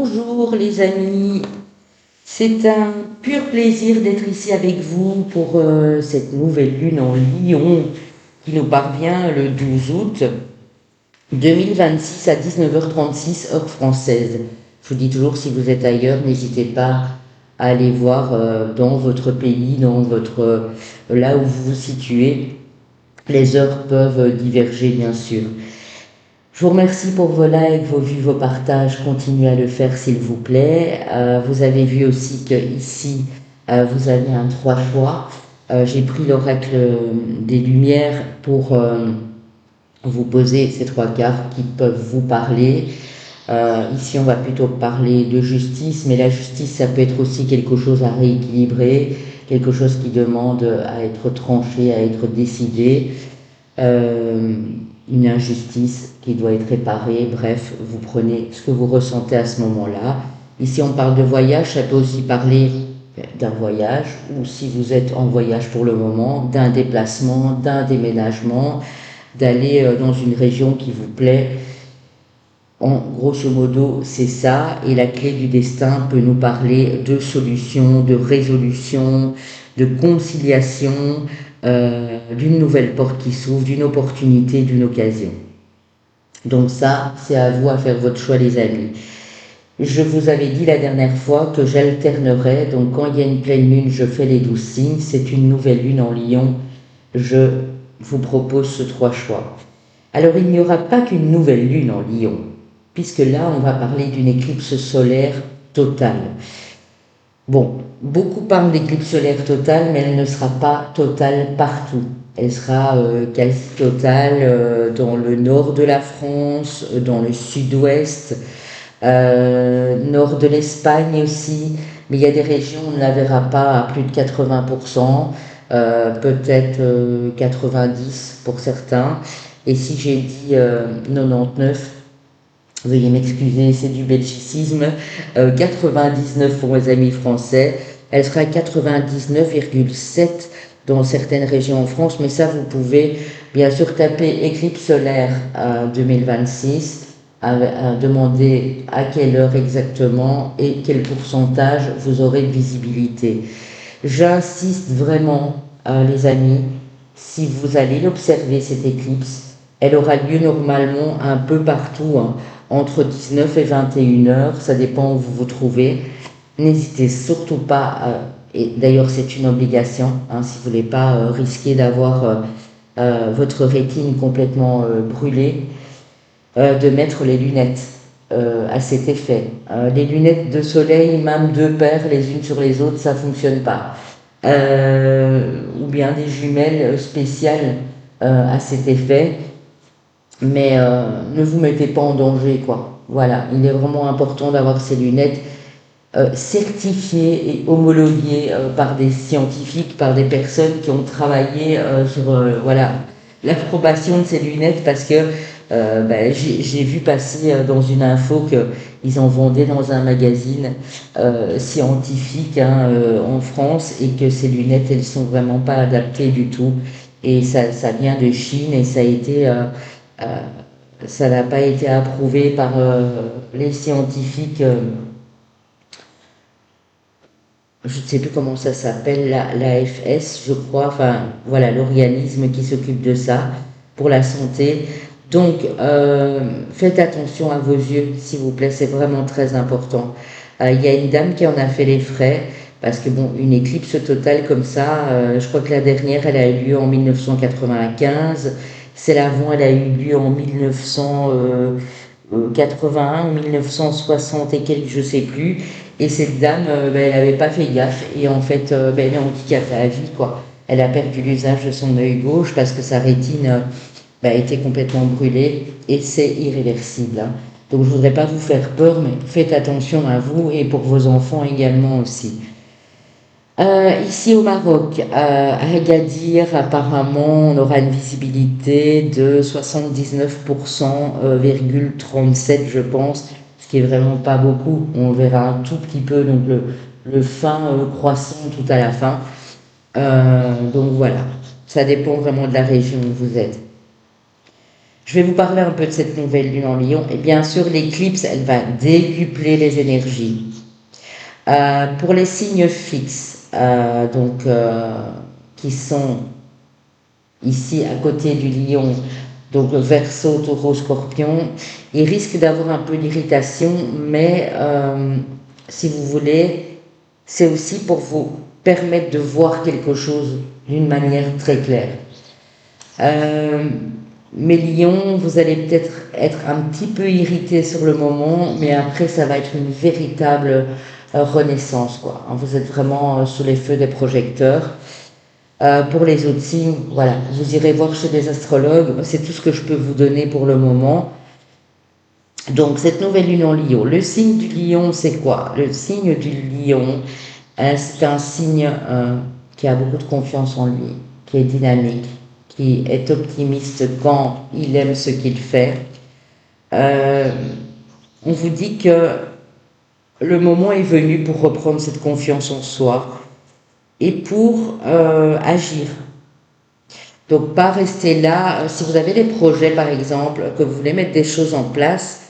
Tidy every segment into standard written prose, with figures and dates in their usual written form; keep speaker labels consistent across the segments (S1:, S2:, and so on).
S1: Bonjour les amis, c'est un pur plaisir d'être ici avec vous pour cette nouvelle lune en Lion qui nous parvient le 12 août 2026 à 19h36 heure française. Je vous dis toujours, si vous êtes ailleurs, n'hésitez pas à aller voir dans votre pays, dans votre là où vous vous situez. Les heures peuvent diverger bien sûr. Je vous remercie pour vos likes, vos vues, vos partages. Continuez à le faire s'il vous plaît. Vous avez vu aussi que ici vous avez un 3 choix. J'ai pris l'oracle des Lumières pour vous poser ces 3 cartes qui peuvent vous parler. Ici, on va plutôt parler de justice, mais la justice, ça peut être aussi quelque chose à rééquilibrer, quelque chose qui demande à être tranché, à être décidé. Une injustice qui doit être réparée. Bref, vous prenez ce que vous ressentez à ce moment-là. Ici, on parle de voyage, ça peut aussi parler d'un voyage, ou si vous êtes en voyage pour le moment, d'un déplacement, d'un déménagement, d'aller dans une région qui vous plaît. En grosso modo, c'est ça, et la clé du destin peut nous parler de solutions, de résolution, de conciliation, d'une nouvelle porte qui s'ouvre, d'une opportunité, d'une occasion. Donc ça, c'est à vous à faire votre choix les amis. Je vous avais dit la dernière fois que j'alternerais, donc quand il y a une pleine lune, je fais les 12 signes, c'est une nouvelle lune en Lion, je vous propose ce 3 choix. Alors il n'y aura pas qu'une nouvelle lune en Lion, puisque là on va parler d'une éclipse solaire totale. Bon, beaucoup parlent d'éclipse solaire totale, mais elle ne sera pas totale partout. Elle sera quasi totale dans le nord de la France, dans le sud-ouest, nord de l'Espagne aussi. Mais il y a des régions où on ne la verra pas à plus de 80%, peut-être 90% pour certains. Et si j'ai dit 99, veuillez m'excuser, c'est du belgicisme. 99 pour mes amis français. Elle sera 99,7 dans certaines régions en France, mais ça, vous pouvez bien sûr taper éclipse solaire 2026, à demander à quelle heure exactement et quel pourcentage vous aurez de visibilité. J'insiste vraiment, les amis, si vous allez l'observer, cette éclipse, elle aura lieu normalement un peu partout, hein, entre 19 et 21 heures, ça dépend où vous vous trouvez. N'hésitez surtout pas, et d'ailleurs c'est une obligation, hein, si vous ne voulez pas risquer d'avoir votre rétine complètement brûlée, de mettre les lunettes à cet effet. Les lunettes de soleil, même deux paires les unes sur les autres, ça ne fonctionne pas. Ou bien des jumelles spéciales à cet effet. Mais ne vous mettez pas en danger, quoi. Voilà, il est vraiment important d'avoir ces lunettes certifiées et homologuées par des scientifiques, par des personnes qui ont travaillé sur voilà, l'approbation de ces lunettes, parce que j'ai vu passer dans une info qu'ils en vendaient dans un magazine scientifique, hein, en France, et que ces lunettes, elles sont vraiment pas adaptées du tout. Et ça vient de Chine, et ça a été ça n'a pas été approuvé par les scientifiques, je ne sais plus comment ça s'appelle, l'AFS, je crois, enfin voilà, l'organisme qui s'occupe de ça pour la santé. Donc faites attention à vos yeux, s'il vous plaît, c'est vraiment très important. Il y a une dame qui en a fait les frais, parce que bon, une éclipse totale comme ça, je crois que la dernière, elle a eu lieu en 1995. Celle avant, elle a eu lieu en 1981 ou 1960 et quelques, je sais plus. Et cette dame, elle n'avait pas fait gaffe. Et en fait, elle est handicapée à vie, quoi. Elle a perdu l'usage de son œil gauche parce que sa rétine était complètement brûlée. Et c'est irréversible, hein. Donc je ne voudrais pas vous faire peur, mais faites attention à vous et pour vos enfants également aussi. Ici au Maroc, à Agadir, apparemment, on aura une visibilité de 79,37%, je pense, ce qui est vraiment pas beaucoup. On verra un tout petit peu, donc le fin croissant tout à la fin. Donc voilà, ça dépend vraiment de la région où vous êtes. Je vais vous parler un peu de cette nouvelle lune en Lion. Et bien sûr, l'éclipse, elle va décupler les énergies. Pour les signes fixes, qui sont ici à côté du lion, donc Verseau, Taureau, Scorpion, ils risquent d'avoir un peu d'irritation, mais si vous voulez, c'est aussi pour vous permettre de voir quelque chose d'une manière très claire. Mes lions, vous allez peut-être être un petit peu irrité sur le moment, mais après ça va être une véritable renaissance, quoi. Vous êtes vraiment sous les feux des projecteurs. Pour les autres signes, voilà, vous irez voir chez des astrologues, c'est tout ce que je peux vous donner pour le moment. Donc cette nouvelle lune en Lion, le signe du lion, c'est quoi? Le signe du lion, c'est un signe qui a beaucoup de confiance en lui, qui est dynamique, qui est optimiste quand il aime ce qu'il fait. On vous dit que le moment est venu pour reprendre cette confiance en soi et pour agir. Donc pas rester là. Si vous avez des projets par exemple, que vous voulez mettre des choses en place,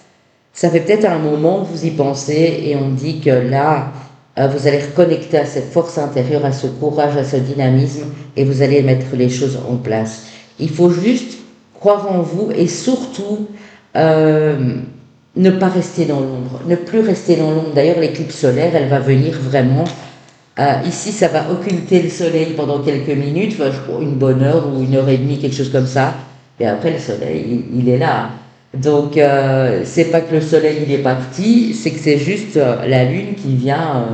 S1: ça fait peut-être un moment que vous y pensez et on dit que là, vous allez reconnecter à cette force intérieure, à ce courage, à ce dynamisme et vous allez mettre les choses en place. Il faut juste croire en vous et surtout ne pas rester dans l'ombre, ne plus rester dans l'ombre. D'ailleurs, l'éclipse solaire, elle va venir vraiment. Ici, ça va occulter le soleil pendant quelques minutes, enfin, je crois une bonne heure ou une heure et demie, quelque chose comme ça. Et après, le soleil, il est là. Donc, c'est pas que le soleil il est parti, c'est que c'est juste la lune qui vient,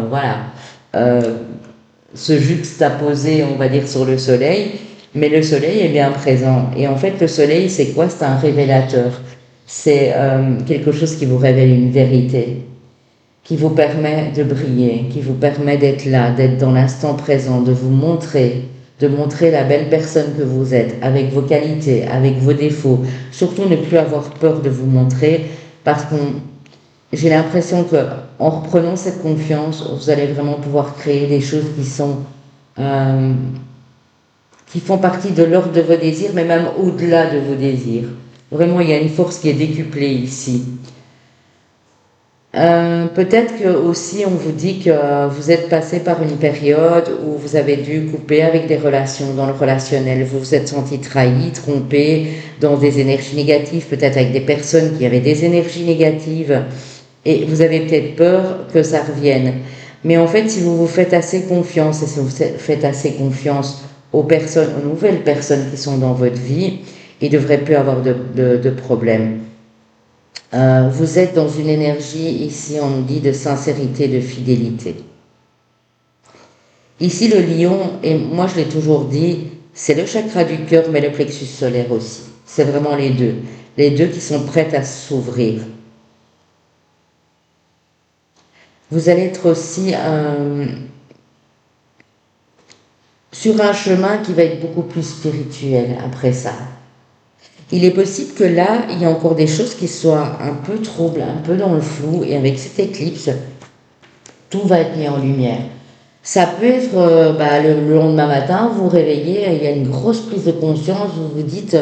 S1: se juxtaposer, on va dire, sur le soleil. Mais le soleil est bien présent. Et en fait, le soleil, c'est quoi? C'est un révélateur. C'est quelque chose qui vous révèle une vérité, qui vous permet de briller, qui vous permet d'être là, d'être dans l'instant présent, de vous montrer, de montrer la belle personne que vous êtes, avec vos qualités, avec vos défauts. Surtout ne plus avoir peur de vous montrer, parce que j'ai l'impression que en reprenant cette confiance, vous allez vraiment pouvoir créer des choses qui font partie de l'ordre de vos désirs, mais même au-delà de vos désirs. Vraiment, il y a une force qui est décuplée ici. Peut-être que aussi on vous dit que vous êtes passé par une période où vous avez dû couper avec des relations dans le relationnel, vous vous êtes senti trahi, trompé, dans des énergies négatives, peut-être avec des personnes qui avaient des énergies négatives, et vous avez peut-être peur que ça revienne. Mais en fait, si vous vous faites assez confiance, et si vous faites assez confiance aux nouvelles personnes qui sont dans votre vie, il ne devrait plus avoir de problème. Vous êtes dans une énergie, ici on nous dit, de sincérité, de fidélité. Ici le lion, et moi je l'ai toujours dit, c'est le chakra du cœur, mais le plexus solaire aussi. C'est vraiment les deux. Les deux qui sont prêts à s'ouvrir. Vous allez être aussi sur un chemin qui va être beaucoup plus spirituel après ça. Il est possible que là, il y a encore des choses qui soient un peu troubles, un peu dans le flou, et avec cette éclipse, tout va être mis en lumière. Ça peut être le lendemain matin, vous vous réveillez, il y a une grosse prise de conscience, vous vous dites,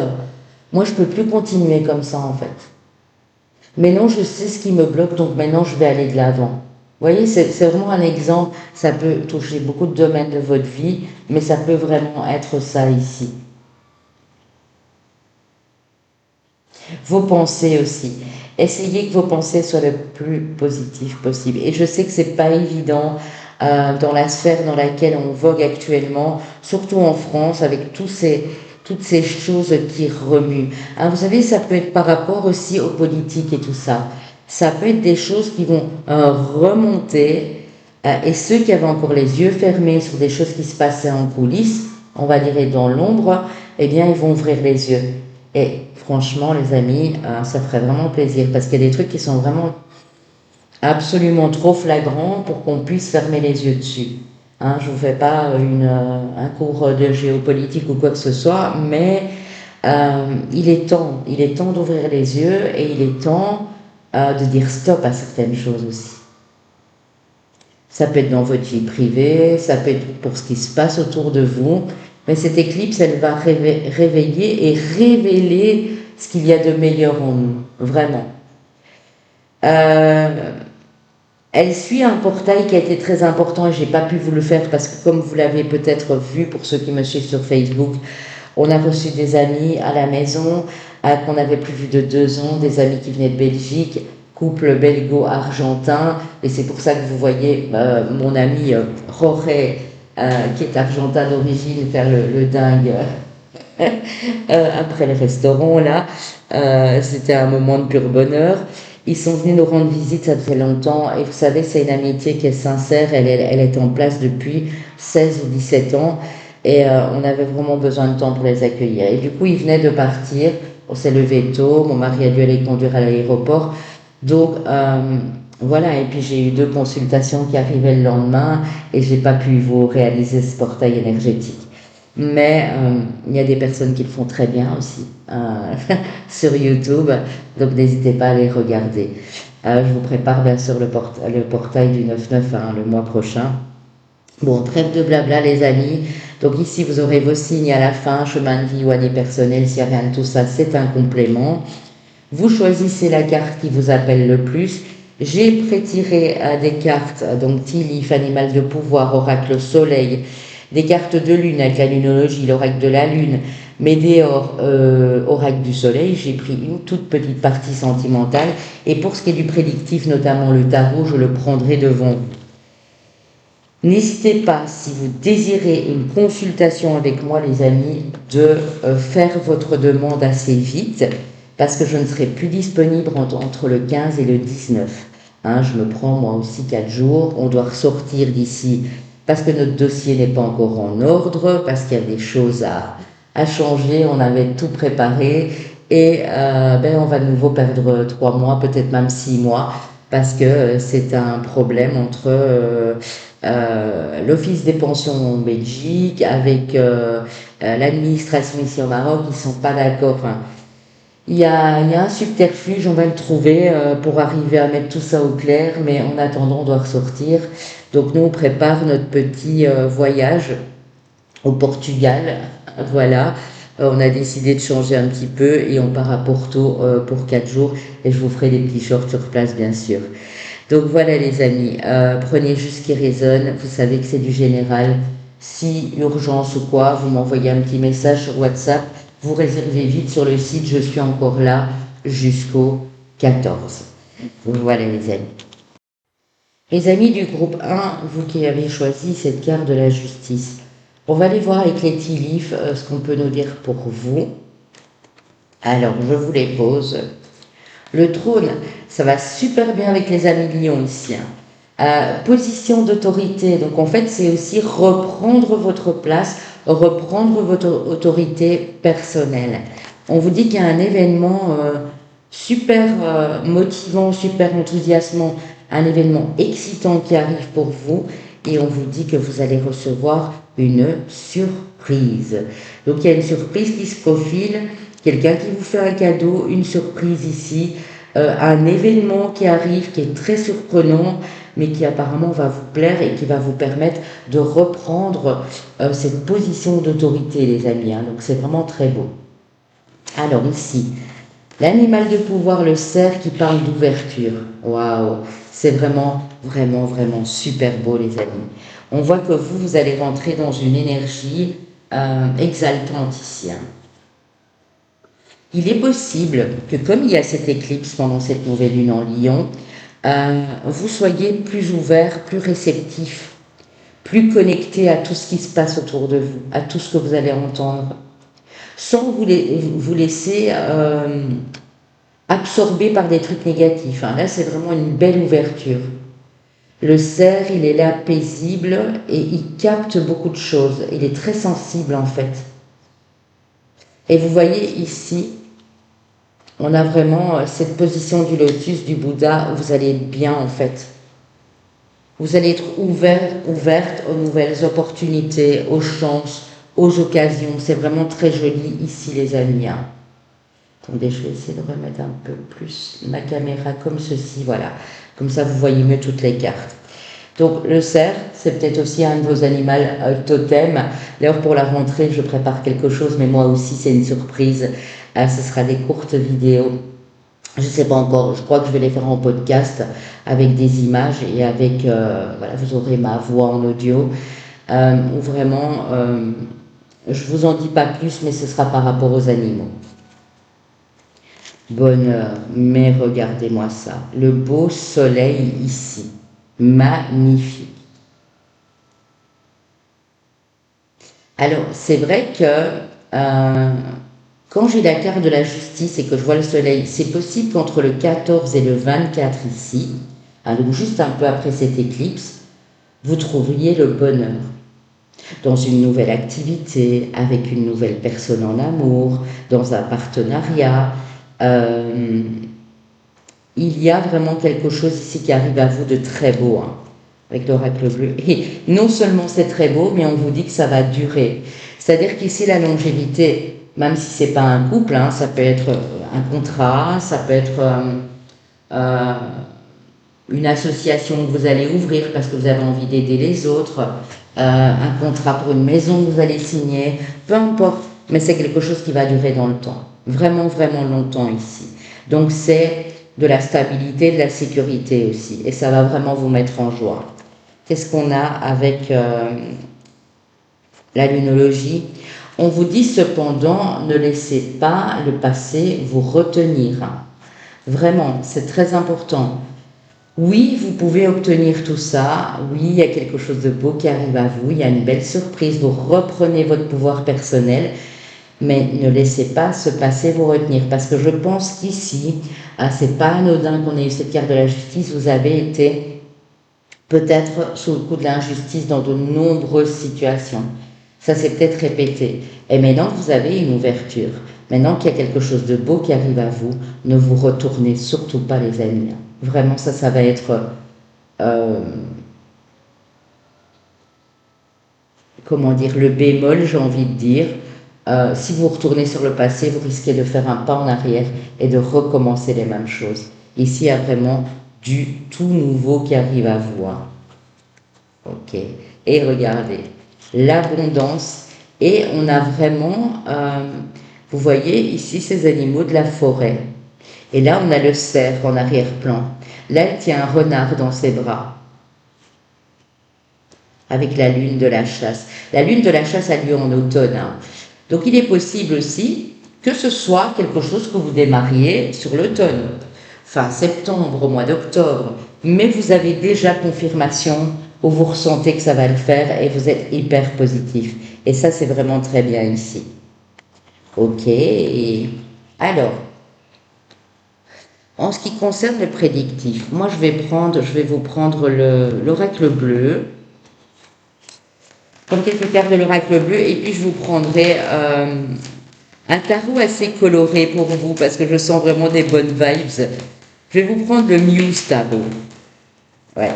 S1: moi je ne peux plus continuer comme ça en fait. Maintenant je sais ce qui me bloque, donc maintenant je vais aller de l'avant. Vous voyez, c'est vraiment un exemple, ça peut toucher beaucoup de domaines de votre vie, mais ça peut vraiment être ça ici. Vos pensées aussi. Essayez que vos pensées soient le plus positives possible. Et je sais que c'est pas évident dans la sphère dans laquelle on vogue actuellement, surtout en France, avec toutes ces choses qui remuent. Hein, vous savez, ça peut être par rapport aussi aux politiques et tout ça. Ça peut être des choses qui vont remonter. Et ceux qui avaient encore les yeux fermés sur des choses qui se passaient en coulisses, on va dire dans l'ombre, eh bien, ils vont ouvrir les yeux. Et franchement, les amis, ça ferait vraiment plaisir parce qu'il y a des trucs qui sont vraiment absolument trop flagrants pour qu'on puisse fermer les yeux dessus. Hein, je ne vous fais pas un cours de géopolitique ou quoi que ce soit, mais il est temps d'ouvrir les yeux et il est temps de dire stop à certaines choses aussi. Ça peut être dans votre vie privée, ça peut être pour ce qui se passe autour de vous, mais cette éclipse, elle va réveiller et révéler ce qu'il y a de meilleur en nous, vraiment. Euh, Elle suit un portail qui a été très important et j'ai pas pu vous le faire parce que comme vous l'avez peut-être vu pour ceux qui me suivent sur Facebook, on a reçu des amis à la maison qu'on n'avait plus vu de 2 ans, des amis qui venaient de Belgique, couple belgo-argentin, et c'est pour ça que vous voyez mon ami Jorge, qui est argentin d'origine, faire le dingue après le restaurant là. C'était un moment de pur bonheur. Ils sont venus nous rendre visite, ça fait longtemps, et vous savez, c'est une amitié qui est sincère, elle est en place depuis 16 ou 17 ans, et on avait vraiment besoin de temps pour les accueillir. Et du coup, ils venaient de partir, on s'est levé tôt, mon mari a dû aller conduire à l'aéroport, donc voilà, et puis j'ai eu 2 consultations qui arrivaient le lendemain, et j'ai pas pu vous réaliser ce portail énergétique. Mais il y a des personnes qui le font très bien aussi sur YouTube, donc n'hésitez pas à les regarder. Je vous prépare bien sûr le portail du 9-9 le mois prochain. Bon, trêve de blabla les amis. Donc ici vous aurez vos signes à la fin, chemin de vie ou année personnelle, s'il n'y a rien de tout ça, c'est un complément. Vous choisissez la carte qui vous appelle le plus. J'ai prétiré des cartes, donc Tilif, animal de pouvoir, oracle soleil, des cartes de lune avec la lunologie, l'oracle de la lune, Médéor, oracle du soleil. J'ai pris une toute petite partie sentimentale. Et pour ce qui est du prédictif, notamment le tarot, je le prendrai devant vous. N'hésitez pas, si vous désirez une consultation avec moi, les amis, de faire votre demande assez vite, parce que je ne serai plus disponible entre le 15 et le 19. Je me prends moi aussi 4 jours. On doit ressortir d'ici parce que notre dossier n'est pas encore en ordre, parce qu'il y a des choses à changer. On avait tout préparé et on va de nouveau perdre 3 mois, peut-être même 6 mois, parce que c'est un problème entre l'Office des pensions en Belgique avec l'administration ici au Maroc. Ils ne sont pas d'accord. Enfin, il y a un subterfuge, on va le trouver pour arriver à mettre tout ça au clair, mais en attendant, on doit ressortir. Donc nous, on prépare notre petit voyage au Portugal. Voilà. On a décidé de changer un petit peu et on part à Porto pour 4 jours et je vous ferai des petits shorts sur place, bien sûr. Donc voilà les amis, prenez juste ce qui résonne, vous savez que c'est du général. Si urgence ou quoi, vous m'envoyez un petit message sur WhatsApp, vous réservez vite sur le site, je suis encore là jusqu'au 14. Voilà les amis. Les amis du groupe 1, vous qui avez choisi cette carte de la justice, on va aller voir avec les Tilif ce qu'on peut nous dire pour vous. Alors, je vous les pose. Le trône, ça va super bien avec les amis de Lion ici. Position d'autorité, donc en fait c'est aussi reprendre votre place, reprendre votre autorité personnelle. On vous dit qu'il y a un événement super motivant, super enthousiasmant, un événement excitant qui arrive pour vous et on vous dit que vous allez recevoir une surprise. Donc il y a une surprise qui se profile, quelqu'un qui vous fait un cadeau, une surprise ici, un événement qui arrive qui est très surprenant mais qui apparemment va vous plaire et qui va vous permettre de reprendre cette position d'autorité les amis. Donc c'est vraiment très beau. Alors ici, l'animal de pouvoir, le cerf qui parle d'ouverture. Waouh, c'est vraiment, vraiment, vraiment super beau les amis. On voit que vous allez rentrer dans une énergie exaltante ici. Il est possible que comme il y a cette éclipse pendant cette nouvelle lune en Lion, vous soyez plus ouvert, plus réceptif, plus connecté à tout ce qui se passe autour de vous, à tout ce que vous allez entendre, sans vous laisser absorber par des trucs négatifs. Là, c'est vraiment une belle ouverture. Le cerf, il est là paisible et il capte beaucoup de choses. Il est très sensible en fait. Et vous voyez ici, on a vraiment cette position du lotus, du Bouddha, où vous allez être bien en fait. Vous allez être ouverte aux nouvelles opportunités, aux chances, aux occasions. C'est vraiment très joli ici les amis. Attendez, je vais essayer de remettre un peu plus ma caméra comme ceci, voilà. Comme ça vous voyez mieux toutes les cartes. Donc le cerf, c'est peut-être aussi un de vos animaux totems. D'ailleurs, pour la rentrée, je prépare quelque chose, mais moi aussi, c'est une surprise. Ce sera des courtes vidéos. Je ne sais pas encore, je crois que je vais les faire en podcast avec des images et avec, voilà, vous aurez ma voix en audio. Où vraiment, je vous en dis pas plus, mais ce sera par rapport aux animaux. Bonheur, mais regardez-moi ça, le beau soleil ici, magnifique. Alors, c'est vrai que quand j'ai la carte de la justice et que je vois le soleil, c'est possible qu'entre le 14 et le 24 ici, donc juste un peu après cette éclipse, vous trouviez le bonheur dans une nouvelle activité, avec une nouvelle personne en amour, dans un partenariat. Il y a vraiment quelque chose ici qui arrive à vous de très beau, hein, avec l'oracle bleu. Et non seulement c'est très beau, mais on vous dit que ça va durer. C'est-à-dire qu'ici, la longévité, même si c'est pas un couple, hein, ça peut être un contrat, ça peut être euh, une association que vous allez ouvrir parce que vous avez envie d'aider les autres, un contrat pour une maison que vous allez signer, peu importe, mais c'est quelque chose qui va durer dans le temps, vraiment, vraiment longtemps ici. Donc c'est de la stabilité, de la sécurité aussi, et ça va vraiment vous mettre en joie. Qu'est-ce qu'on a avec la lunologie? On vous dit cependant, ne laissez pas le passé vous retenir. Vraiment, c'est très important. Oui, vous pouvez obtenir tout ça. Oui, il y a quelque chose de beau qui arrive à vous. Il y a une belle surprise. Vous reprenez votre pouvoir personnel. Mais ne laissez pas ce passé vous retenir. Parce que je pense qu'ici, c'est pas anodin qu'on ait eu cette carte de la justice. Vous avez été peut-être sous le coup de l'injustice dans de nombreuses situations. Ça s'est peut-être répété. Et maintenant que vous avez une ouverture, maintenant qu'il y a quelque chose de beau qui arrive à vous, ne vous retournez surtout pas, les amis. Vraiment, ça va être, comment dire, le bémol, j'ai envie de dire. Si vous retournez sur le passé, vous risquez de faire un pas en arrière et de recommencer les mêmes choses. Ici, il y a vraiment du tout nouveau qui arrive à vous. Hein. Ok. Et regardez, l'abondance. Et on a vraiment, vous voyez ici ces animaux de la forêt. Et là, on a le cerf en arrière-plan. Là, elle tient un renard dans ses bras, avec la lune de la chasse. La lune de la chasse a lieu en automne. Hein. Donc, il est possible aussi que ce soit quelque chose que vous démarriez sur l'automne, fin septembre, au mois d'octobre. Mais vous avez déjà confirmation où vous ressentez que ça va le faire et vous êtes hyper positif. Et ça, c'est vraiment très bien ici. Ok. Alors, en ce qui concerne le prédictif, moi je vais vous prendre l'oracle bleu, comme quelques cartes de l'oracle bleu, et puis je vous prendrai un tarot assez coloré pour vous, parce que je sens vraiment des bonnes vibes. Je vais vous prendre le Muse tarot. Ouais.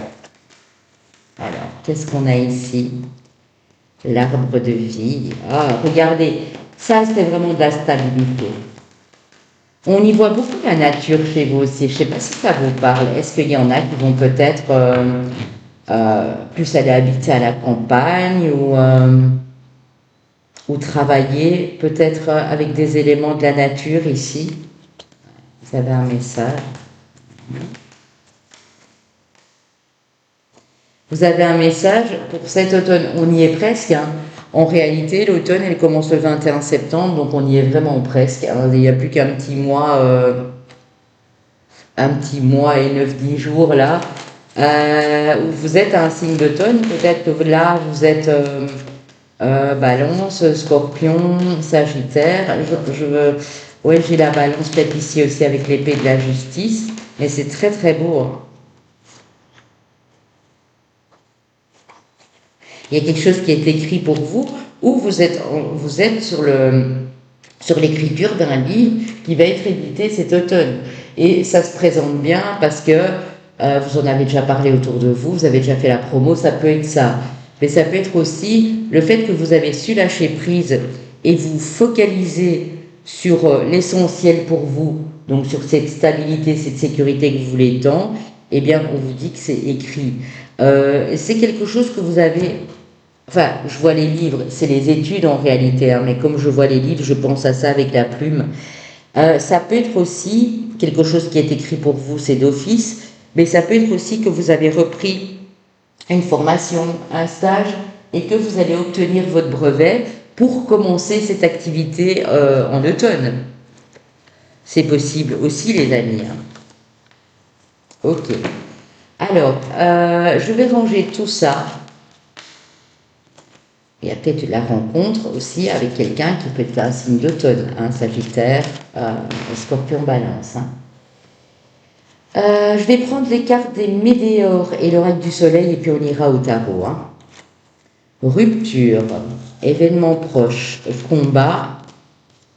S1: Alors, qu'est-ce qu'on a ici? L'arbre de vie. Ah, regardez, ça c'est vraiment de la stabilité. On y voit beaucoup la nature chez vous aussi. Je ne sais pas si ça vous parle. Est-ce qu'il y en a qui vont peut-être plus aller habiter à la campagne ou travailler peut-être avec des éléments de la nature ici? Vous avez un message. Vous avez un message pour cet automne. On y est presque. Hein. En réalité, l'automne, elle commence le 21 septembre, donc on y est vraiment presque. Alors, il n'y a plus qu'un petit mois et 9-10 jours là, où vous êtes un signe d'automne. Peut-être que là, vous êtes Balance, Scorpion, Sagittaire. Ouais, j'ai la Balance peut-être ici aussi avec l'épée de la justice, mais c'est très très beau. Hein. Il y a quelque chose qui est écrit pour vous, ou vous êtes sur l'écriture d'un livre qui va être édité cet automne. Et ça se présente bien parce que vous en avez déjà parlé autour de vous, vous avez déjà fait la promo, ça peut être ça. Mais ça peut être aussi le fait que vous avez su lâcher prise et vous focaliser sur l'essentiel pour vous, donc sur cette stabilité, cette sécurité que vous voulez tant, eh bien, on vous dit que c'est écrit. C'est quelque chose que vous avez... Enfin, je vois les livres, c'est les études en réalité, hein, mais comme je vois les livres, je pense à ça avec la plume. Ça peut être aussi quelque chose qui est écrit pour vous, c'est d'office, mais ça peut être aussi que vous avez repris une formation, un stage, et que vous allez obtenir votre brevet pour commencer cette activité en automne. C'est possible aussi, les amis, hein. Ok. Alors, je vais ranger tout ça. Il y a peut-être la rencontre aussi avec quelqu'un qui peut être un signe d'automne, hein, Sagittaire, Scorpion, Balance. Hein. Je vais prendre les cartes des météores et l'oracle du soleil et puis on ira au tarot. Hein. Rupture, événement proche, combat,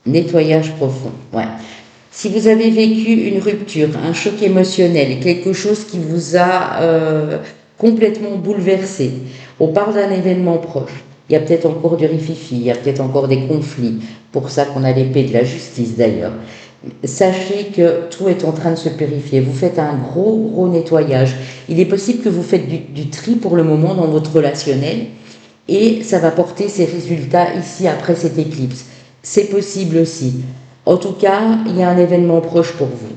S1: nettoyage profond. Ouais. Si vous avez vécu une rupture, un choc émotionnel, quelque chose qui vous a complètement bouleversé, on parle d'un événement proche. Il y a peut-être encore du rififi, il y a peut-être encore des conflits. Pour ça qu'on a l'épée de la justice d'ailleurs. Sachez que tout est en train de se purifier. Vous faites un gros nettoyage. Il est possible que vous faites du tri pour le moment dans votre relationnel et ça va porter ses résultats ici après cette éclipse. C'est possible aussi. En tout cas, il y a un événement proche pour vous.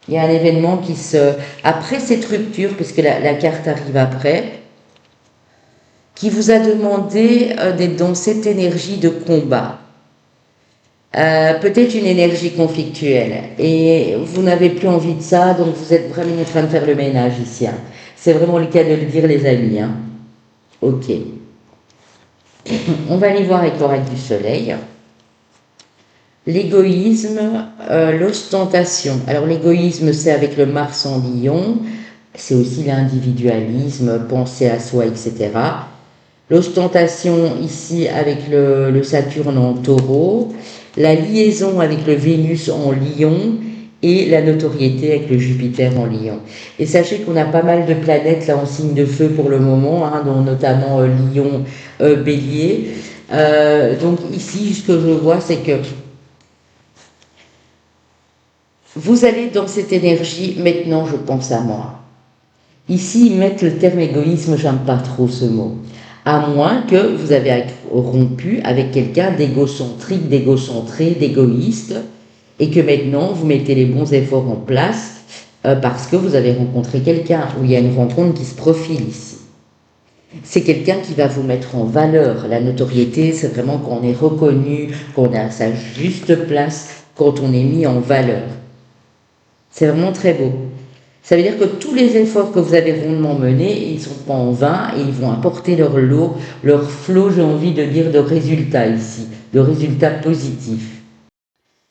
S1: Il y a un événement qui se... Après cette rupture, puisque la carte arrive après, qui vous a demandé d'être dans cette énergie de combat. Peut-être une énergie conflictuelle. Et vous n'avez plus envie de ça, donc vous êtes vraiment en train de faire le ménage ici. Hein. C'est vraiment le cas de le dire, les amis. Hein. Ok. On va aller voir avec l'oracle du soleil. L'égoïsme, l'ostentation. Alors l'égoïsme, c'est avec le Mars en Lion, c'est aussi l'individualisme, penser à soi, etc. L'ostentation ici avec le Saturne en Taureau, la liaison avec le Vénus en Lion et la notoriété avec le Jupiter en Lion. Et sachez qu'on a pas mal de planètes là en signe de feu pour le moment, hein, dont notamment Lion, Bélier. Donc ici, ce que je vois, c'est que vous allez dans cette énergie, maintenant je pense à moi. Ici, ils mettent le terme égoïsme, j'aime pas trop ce mot. À moins que vous avez rompu avec quelqu'un d'égocentrique, d'égocentré, d'égoïste, et que maintenant vous mettez les bons efforts en place parce que vous avez rencontré quelqu'un, où il y a une rencontre qui se profile ici. C'est quelqu'un qui va vous mettre en valeur. La notoriété, c'est vraiment quand on est reconnu, qu'on est à sa juste place, quand on est mis en valeur. C'est vraiment très beau. Ça veut dire que tous les efforts que vous avez rondement menés, ils ne sont pas en vain et ils vont apporter leur lot, leur flot, j'ai envie de dire, de résultats ici, de résultats positifs.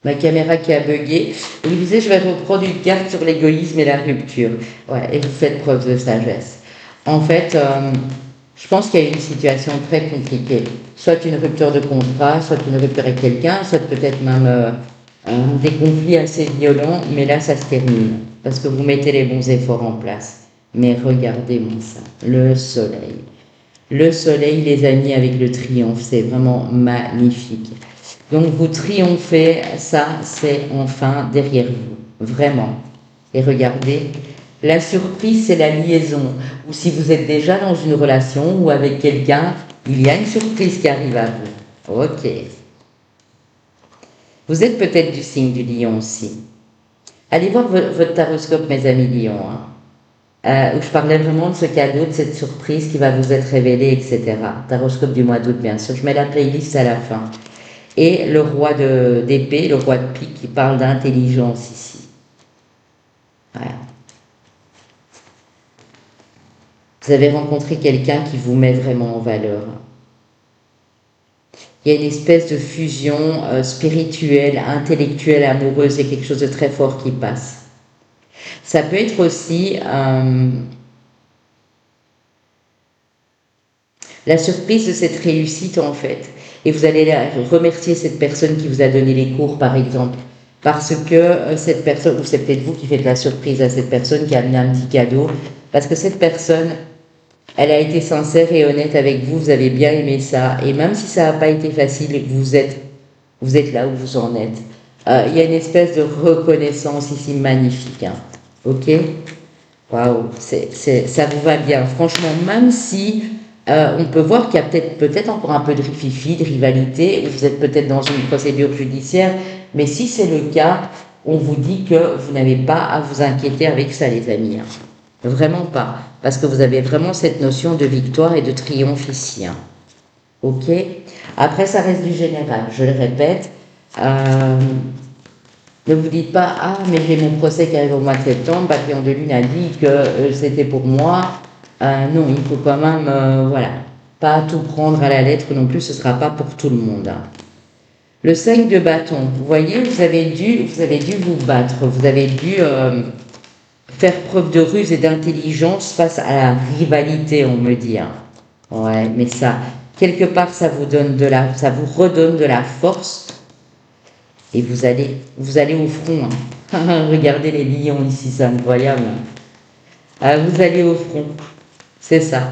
S1: Ma caméra qui a bugué. Il disait, je vais reprendre une carte sur l'égoïsme et la rupture. Ouais, et vous faites preuve de sagesse. En fait, je pense qu'il y a une situation très compliquée. Soit une rupture de contrat, soit une rupture avec quelqu'un, soit peut-être même... des conflits assez violents, mais là ça se termine, parce que vous mettez les bons efforts en place. Mais regardez-moi ça, le soleil. Le soleil, les amis, avec le triomphe, c'est vraiment magnifique. Donc vous triomphez, ça c'est enfin derrière vous, vraiment. Et regardez, la surprise c'est la liaison, ou si vous êtes déjà dans une relation ou avec quelqu'un, il y a une surprise qui arrive à vous. Ok. Vous êtes peut-être du signe du lion aussi. Allez voir votre taroscope, mes amis lions, hein, où je parlais vraiment de ce cadeau, de cette surprise qui va vous être révélée, etc. Taroscope du mois d'août, bien sûr. Je mets la playlist à la fin. Et le roi d'épée, le roi de pique, qui parle d'intelligence ici. Voilà. Vous avez rencontré quelqu'un qui vous met vraiment en valeur. Il y a une espèce de fusion spirituelle, intellectuelle, amoureuse, et quelque chose de très fort qui passe. Ça peut être aussi la surprise de cette réussite en fait. Et vous allez remercier cette personne qui vous a donné les cours par exemple. Parce que cette personne, ou c'est peut-être vous qui faites la surprise à cette personne qui a amené un petit cadeau. Parce que cette personne, elle a été sincère et honnête avec vous, vous avez bien aimé ça. Et même si ça n'a pas été facile, vous êtes là où vous en êtes. Il y a une espèce de reconnaissance ici magnifique. Hein. Ok ? Waouh, ça vous va bien. Franchement, même si on peut voir qu'il y a peut-être encore un peu de rififi, de rivalité, ou vous êtes peut-être dans une procédure judiciaire, mais si c'est le cas, on vous dit que vous n'avez pas à vous inquiéter avec ça, les amis, hein. Vraiment pas. Parce que vous avez vraiment cette notion de victoire et de triomphe ici, hein. Ok? Après, ça reste du général, je le répète. Euh, Ne vous dites pas, ah, mais j'ai mon procès qui arrive au mois de septembre, Papillon de Lune a dit que c'était pour moi. Non, il faut quand même, voilà, pas tout prendre à la lettre non plus, ce ne sera pas pour tout le monde, hein. Le 5 de bâton, vous voyez, vous avez dû vous battre, vous avez dû faire preuve de ruse et d'intelligence face à la rivalité, on me dit, hein. Ouais, mais ça, quelque part, ça vous redonne de la force et vous allez au front, hein. Regardez les lions ici, c'est incroyable, hein. Ah, vous allez au front, c'est ça.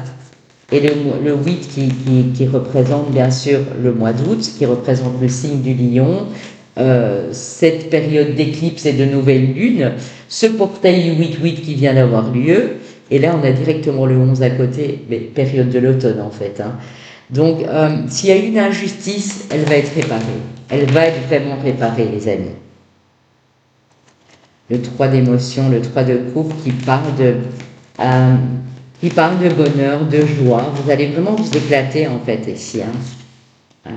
S1: Et le 8 qui représente bien sûr le mois d'août, qui représente le signe du lion, cette période d'éclipse et de nouvelle lune, ce portail 8-8 qui vient d'avoir lieu, et là on a directement le 11 à côté, mais période de l'automne en fait, hein. Donc s'il y a une injustice, elle va être réparée. Elle va être vraiment réparée, les amis. Le 3 d'émotion, le 3 de coupe euh, qui parle de bonheur, de joie. Vous allez vraiment vous éclater en fait ici, hein. Ouais.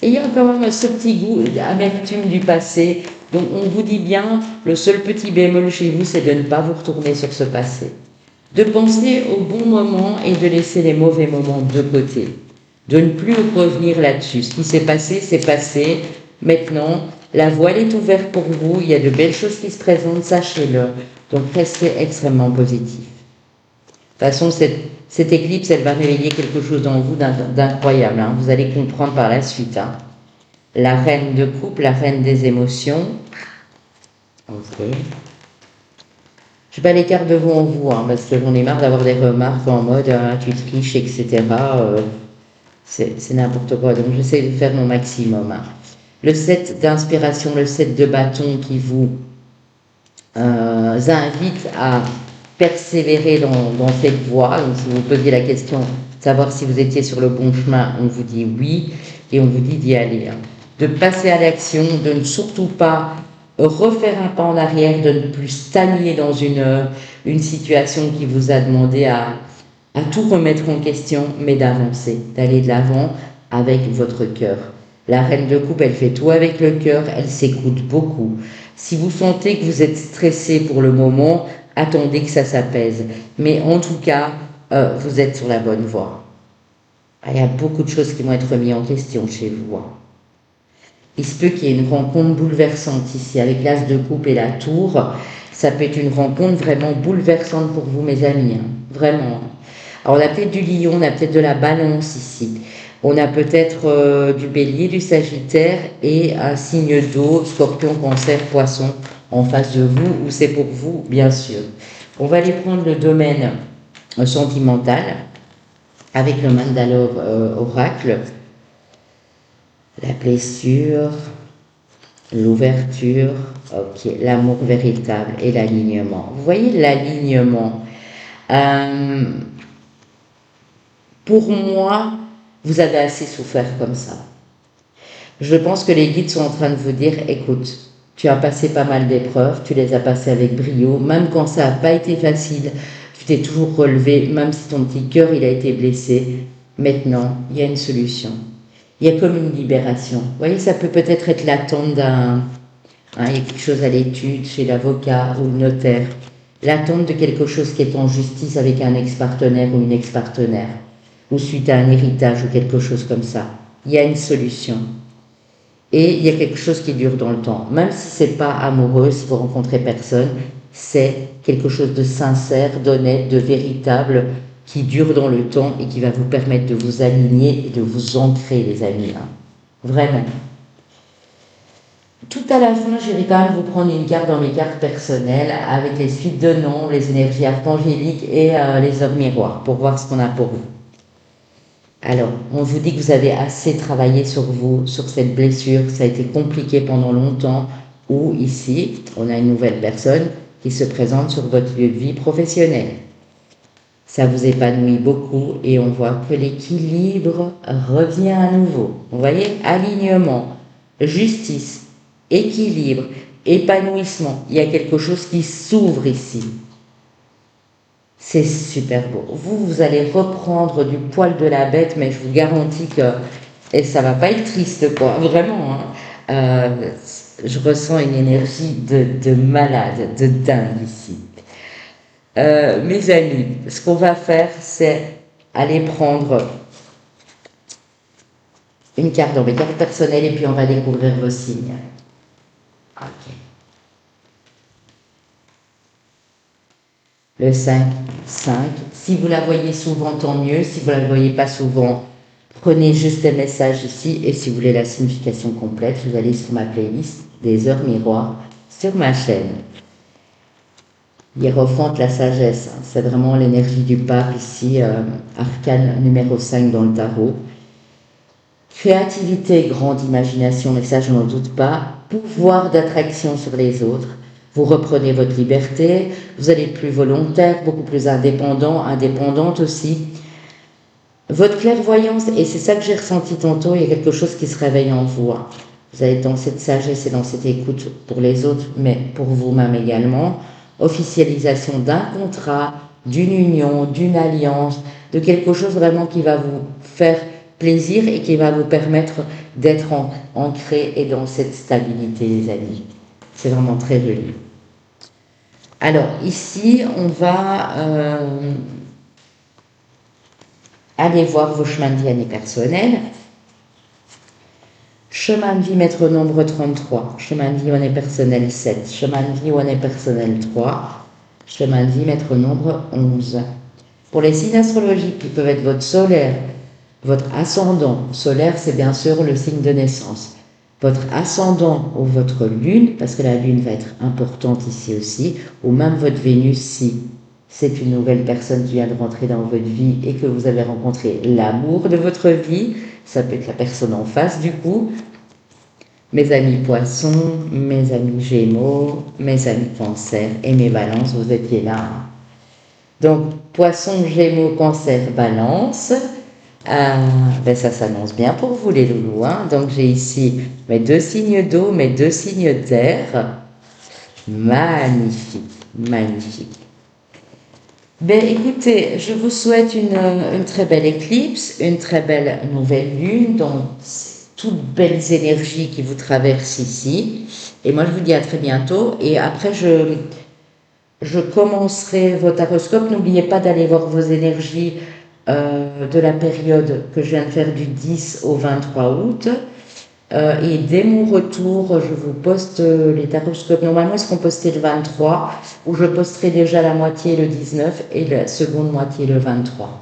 S1: Et il y a quand même ce petit goût d'amertume du passé. Donc on vous dit bien, le seul petit bémol chez vous, c'est de ne pas vous retourner sur ce passé. De penser au bon moment et de laisser les mauvais moments de côté. De ne plus revenir là-dessus. Ce qui s'est passé, c'est passé. Maintenant, la voile est ouverte pour vous. Il y a de belles choses qui se présentent, sachez-le. Donc restez extrêmement positif. De toute façon, cette éclipse, elle va réveiller quelque chose en vous d'incroyable, hein. Vous allez comprendre par la suite, hein. La reine de coupe, la reine des émotions. Ok. Je n'ai pas les cartes devant vous, hein, parce que j'en ai marre d'avoir des remarques en mode ah, tu triches, etc. C'est n'importe quoi. Donc j'essaie de faire mon maximum, hein. Le 7 d'inspiration, le 7 de bâton qui vous invite à persévérer dans cette voie. Donc, si vous posiez la question, savoir si vous étiez sur le bon chemin, on vous dit oui, et on vous dit d'y aller, hein. De passer à l'action, de ne surtout pas refaire un pas en arrière, de ne plus stagner dans une situation qui vous a demandé à tout remettre en question, mais d'avancer, d'aller de l'avant avec votre cœur. La reine de coupe, elle fait tout avec le cœur, elle s'écoute beaucoup. Si vous sentez que vous êtes stressé pour le moment, attendez que ça s'apaise. Mais en tout cas, vous êtes sur la bonne voie. Il y a beaucoup de choses qui vont être mises en question chez vous, hein. Il se peut qu'il y ait une rencontre bouleversante ici, avec l'as de coupe et la tour. Ça peut être une rencontre vraiment bouleversante pour vous, mes amis, hein. Vraiment. Alors, on a peut-être du lion, on a peut-être de la balance ici. On a peut-être du bélier, du sagittaire et un signe d'eau, scorpion, cancer, poisson, en face de vous, ou c'est pour vous, bien sûr. On va aller prendre le domaine sentimental avec le mandala oracle, la blessure, l'ouverture, ok, l'amour véritable et l'alignement. Vous voyez l'alignement. Pour moi, vous avez assez souffert comme ça. Je pense que les guides sont en train de vous dire, écoute, tu as passé pas mal d'épreuves, tu les as passées avec brio, même quand ça n'a pas été facile, tu t'es toujours relevé, même si ton petit cœur il a été blessé. Maintenant, il y a une solution. Il y a comme une libération. Vous voyez, ça peut peut-être être l'attente d'un... Hein, il y a quelque chose à l'étude chez l'avocat ou le notaire. L'attente de quelque chose qui est en justice avec un ex-partenaire ou une ex-partenaire, ou suite à un héritage ou quelque chose comme ça. Il y a une solution. Et il y a quelque chose qui dure dans le temps. Même si ce n'est pas amoureux, si vous rencontrez personne, c'est quelque chose de sincère, d'honnête, de véritable, qui dure dans le temps et qui va vous permettre de vous aligner et de vous ancrer, les amis, hein. Vraiment. Tout à la fin, j'irai quand même vous prendre une carte dans mes cartes personnelles avec les suites de noms, les énergies archangéliques et les œuvres miroirs pour voir ce qu'on a pour vous. Alors, on vous dit que vous avez assez travaillé sur vous, sur cette blessure, ça a été compliqué pendant longtemps, ou ici, on a une nouvelle personne qui se présentent sur votre lieu de vie professionnel. Ça vous épanouit beaucoup et on voit que l'équilibre revient à nouveau. Vous voyez, alignement, justice, équilibre, épanouissement. Il y a quelque chose qui s'ouvre ici. C'est super beau. Vous allez reprendre du poil de la bête, mais je vous garantis que... Et ça va pas être triste, quoi. Vraiment, hein. Je ressens une énergie de malade, de dingue ici. Mes amis, ce qu'on va faire, c'est aller prendre une carte dans mes cartes personnelles et puis on va découvrir vos signes. Ok. Le 5, 5. Si vous la voyez souvent, tant mieux. Si vous ne la voyez pas souvent, prenez juste le message ici. Et si vous voulez la signification complète, vous allez sur ma playlist des heures miroirs sur ma chaîne. Hiérophante, la sagesse, c'est vraiment l'énergie du pape ici, arcane numéro 5 dans le tarot. Créativité, grande imagination, mais ça je n'en doute pas. Pouvoir d'attraction sur les autres. Vous reprenez votre liberté, vous allez être plus volontaire, beaucoup plus indépendant, indépendante aussi. Votre clairvoyance, et c'est ça que j'ai ressenti tantôt, il y a quelque chose qui se réveille en vous. Vous allez être dans cette sagesse et dans cette écoute pour les autres, mais pour vous-même également. Officialisation d'un contrat, d'une union, d'une alliance, de quelque chose vraiment qui va vous faire plaisir et qui va vous permettre d'être ancré et dans cette stabilité, les amis. C'est vraiment très joli. Alors, ici, on va aller voir vos chemins de vie année personnelle. Chemin de vie maître nombre 33, chemin de vie année personnelle 7, chemin de vie année personnelle 3, chemin de vie maître nombre 11. Pour les signes astrologiques qui peuvent être votre solaire, votre ascendant, solaire c'est bien sûr le signe de naissance, votre ascendant ou votre lune, parce que la lune va être importante ici aussi, ou même votre Vénus si c'est une nouvelle personne qui vient de rentrer dans votre vie et que vous avez rencontré l'amour de votre vie, ça peut être la personne en face du coup. Mes amis poissons, mes amis gémeaux, mes amis cancer et mes balances, vous étiez là. Donc, poissons, gémeaux, cancer, balance. Ben ça s'annonce bien pour vous les loulous. Hein. Donc, j'ai ici mes deux signes d'eau, mes deux signes d'air. Magnifique, magnifique. Ben écoutez, je vous souhaite une très belle éclipse, une très belle nouvelle lune, donc toutes belles énergies qui vous traversent ici. Et moi, je vous dis à très bientôt. Et après, je commencerai votre horoscope. N'oubliez pas d'aller voir vos énergies de la période que je viens de faire du 10 au 23 août. Et dès mon retour, je vous poste les horoscopes. Normalement, ils seront postés le 23, où je posterai déjà la moitié le 19 et la seconde moitié le 23.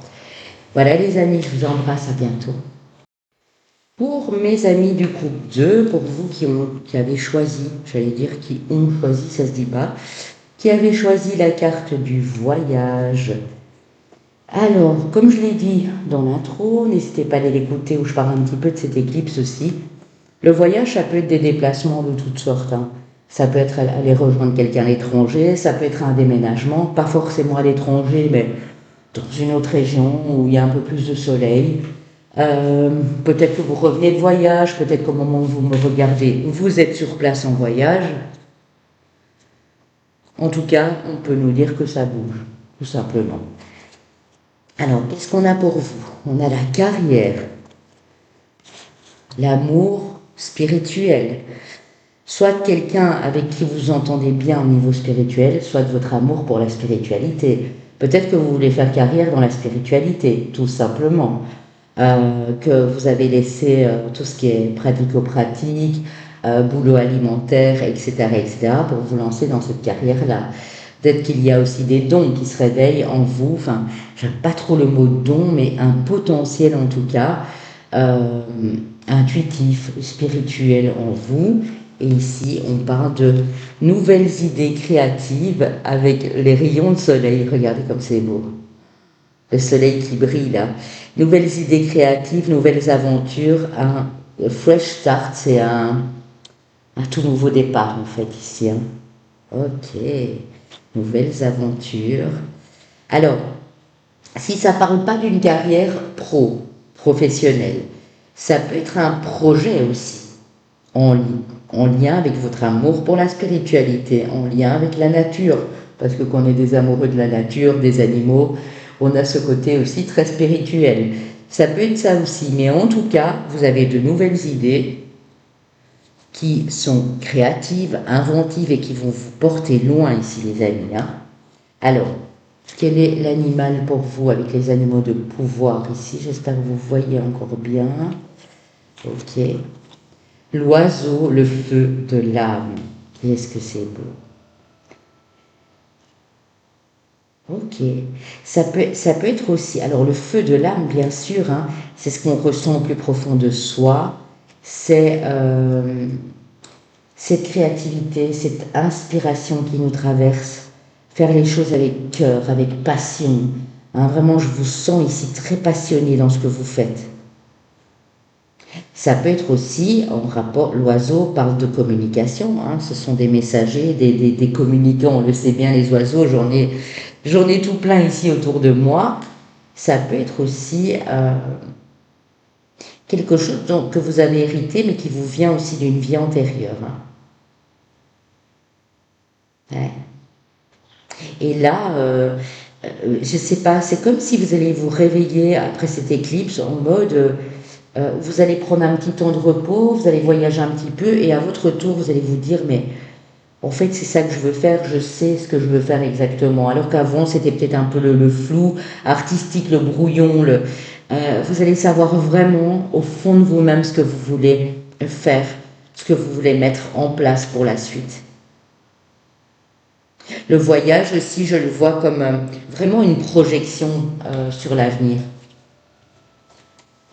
S1: Voilà les amis, je vous embrasse, à bientôt. Pour mes amis du groupe 2, pour vous qui avez choisi, j'allais dire qui ont choisi, ça se dit pas, qui avez choisi la carte du voyage. Alors, comme je l'ai dit dans l'intro, n'hésitez pas à aller l'écouter où je parle un petit peu de cette éclipse aussi. Le voyage, ça peut être des déplacements de toutes sortes. Hein. Ça peut être aller rejoindre quelqu'un à l'étranger, ça peut être un déménagement, pas forcément à l'étranger, mais dans une autre région où il y a un peu plus de soleil. Peut-être que vous revenez de voyage, peut-être qu'au moment où vous me regardez, vous êtes sur place en voyage. En tout cas, on peut nous dire que ça bouge, tout simplement. Alors, qu'est-ce qu'on a pour vous? On a la carrière, l'amour spirituel, soit quelqu'un avec qui vous entendez bien au niveau spirituel, soit de votre amour pour la spiritualité. Peut-être que vous voulez faire carrière dans la spiritualité, tout simplement. Que vous avez laissé tout ce qui est pratico-pratique, boulot alimentaire, etc., etc., pour vous lancer dans cette carrière-là. Peut-être qu'il y a aussi des dons qui se réveillent en vous, enfin, j'aime pas trop le mot don, mais un potentiel en tout cas, intuitif, spirituel en vous. Et ici, on parle de nouvelles idées créatives avec les rayons de soleil. Regardez comme c'est beau. Le soleil qui brille là. Nouvelles idées créatives, nouvelles aventures, un fresh start, c'est un tout nouveau départ en fait ici. Hein. Ok. nouvelles aventures. Alors, si ça ne parle pas d'une carrière professionnelle, ça peut être un projet aussi, en, en lien avec votre amour pour la spiritualité, en lien avec la nature, parce que quand on est des amoureux de la nature, des animaux, on a ce côté aussi très spirituel. Ça peut être ça aussi, mais en tout cas, vous avez de nouvelles idées qui sont créatives, inventives et qui vont vous porter loin ici, les amis. Hein. Alors, quel est l'animal pour vous avec les animaux de pouvoir ici? J'espère que vous voyez encore bien. Ok. L'oiseau, le feu de l'âme. Qu'est-ce que c'est beau. Ok. Ça peut être aussi. Alors, le feu de l'âme, bien sûr, hein, c'est ce qu'on ressent au plus profond de soi. C'est cette créativité, cette inspiration qui nous traverse. Faire les choses avec cœur, avec passion. Hein, vraiment, je vous sens ici très passionné dans ce que vous faites. Ça peut être aussi en rapport, l'oiseau parle de communication, hein, ce sont des messagers, des communicants, on le sait bien, les oiseaux, j'en ai tout plein ici autour de moi. Ça peut être aussi quelque chose que vous avez hérité, mais qui vous vient aussi d'une vie antérieure. Hein. Ouais. Et là, je sais pas, c'est comme si vous allez vous réveiller après cette éclipse en mode, vous allez prendre un petit temps de repos, vous allez voyager un petit peu et à votre tour, vous allez vous dire, mais en fait, c'est ça que je veux faire, je sais ce que je veux faire exactement. Alors qu'avant, c'était peut-être un peu le flou artistique, le brouillon, vous allez savoir vraiment au fond de vous-même ce que vous voulez faire, ce que vous voulez mettre en place pour la suite. Le voyage aussi, je le vois comme vraiment une projection sur l'avenir.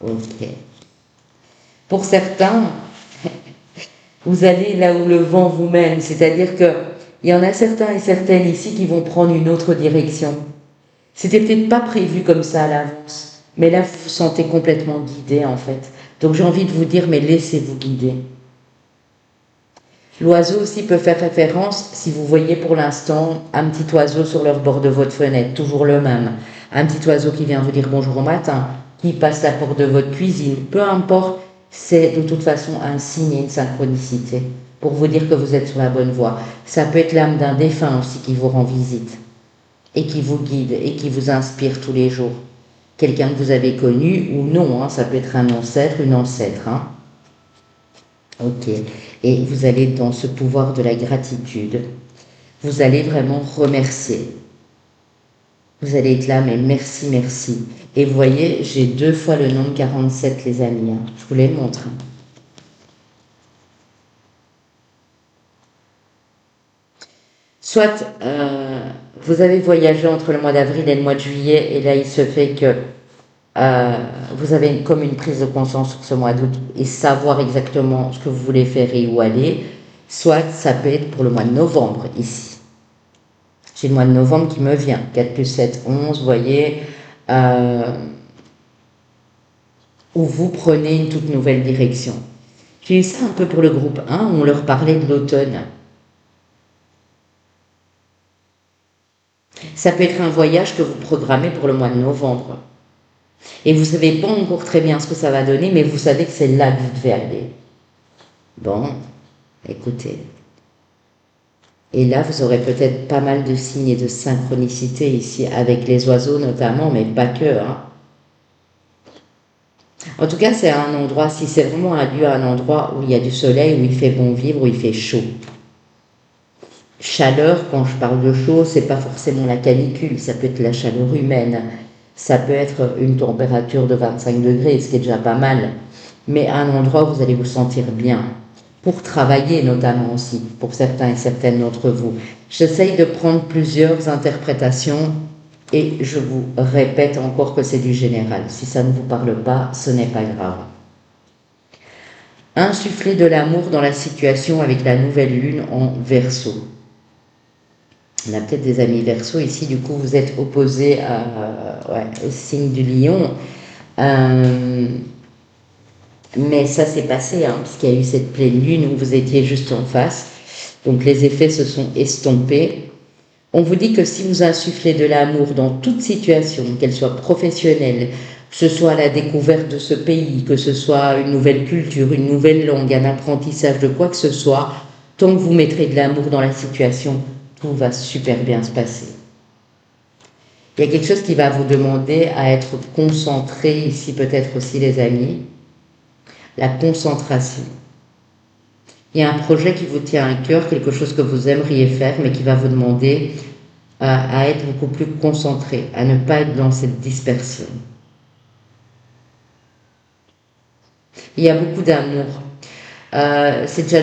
S1: Ok. Pour certains, vous allez là où le vent vous mène, c'est-à-dire que il y en a certains et certaines ici qui vont prendre une autre direction. C'était peut-être pas prévu comme ça à l'avance, mais là vous vous sentez complètement guidé en fait. Donc j'ai envie de vous dire, mais laissez-vous guider. L'oiseau aussi peut faire référence, si vous voyez pour l'instant un petit oiseau sur le bord de votre fenêtre, toujours le même, un petit oiseau qui vient vous dire bonjour au matin, qui passe la porte de votre cuisine, peu importe, c'est de toute façon un signe et une synchronicité pour vous dire que vous êtes sur la bonne voie. Ça peut être l'âme d'un défunt aussi qui vous rend visite et qui vous guide et qui vous inspire tous les jours. Quelqu'un que vous avez connu ou non, hein, ça peut être un ancêtre, une ancêtre. Hein. Ok. Et vous allez dans ce pouvoir de la gratitude. Vous allez vraiment remercier. Vous allez être là, mais merci, merci. Et vous voyez, j'ai 2 fois le nombre 47, les amis. Hein. Je vous les montre. Hein. Soit vous avez voyagé entre le mois d'avril et le mois de juillet, et là il se fait que vous avez comme une prise de conscience sur ce mois d'août et savoir exactement ce que vous voulez faire et où aller. Soit ça peut être pour le mois de novembre ici. J'ai le mois de novembre qui me vient. 4 plus 7, 11, vous voyez. Où vous prenez une toute nouvelle direction. J'ai eu ça un peu pour le groupe 1, où on leur parlait de l'automne. Ça peut être un voyage que vous programmez pour le mois de novembre. Et vous ne savez pas encore très bien ce que ça va donner, mais vous savez que c'est là que vous devez aller. Bon, écoutez. Et là, vous aurez peut-être pas mal de signes et de synchronicité ici, avec les oiseaux notamment, mais pas que. Hein. En tout cas, c'est un endroit, si c'est vraiment un lieu, un endroit où il y a du soleil, où il fait bon vivre, où il fait chaud. Chaleur, quand je parle de chaud, c'est pas forcément la canicule, ça peut être la chaleur humaine, ça peut être une température de 25 degrés, ce qui est déjà pas mal, mais un endroit où vous allez vous sentir bien, pour travailler notamment aussi, pour certains et certaines d'entre vous. J'essaye de prendre plusieurs interprétations et je vous répète encore que c'est du général. Si ça ne vous parle pas, ce n'est pas grave. Insuffler de l'amour dans la situation avec la nouvelle lune en Verseau. On a peut-être des amis Verseau ici, du coup vous êtes opposés au signe du lion. Mais ça s'est passé, hein, puisqu'il y a eu cette pleine lune où vous étiez juste en face. Donc les effets se sont estompés. On vous dit que si vous insufflez de l'amour dans toute situation, qu'elle soit professionnelle, que ce soit la découverte de ce pays, que ce soit une nouvelle culture, une nouvelle langue, un apprentissage de quoi que ce soit, tant que vous mettrez de l'amour dans la situation, tout va super bien se passer. Il y a quelque chose qui va vous demander à être concentré, ici peut-être aussi les amis, la concentration. Il y a un projet qui vous tient à cœur, quelque chose que vous aimeriez faire, mais qui va vous demander à être beaucoup plus concentré, à ne pas être dans cette dispersion. Il y a beaucoup d'amour. C'est déjà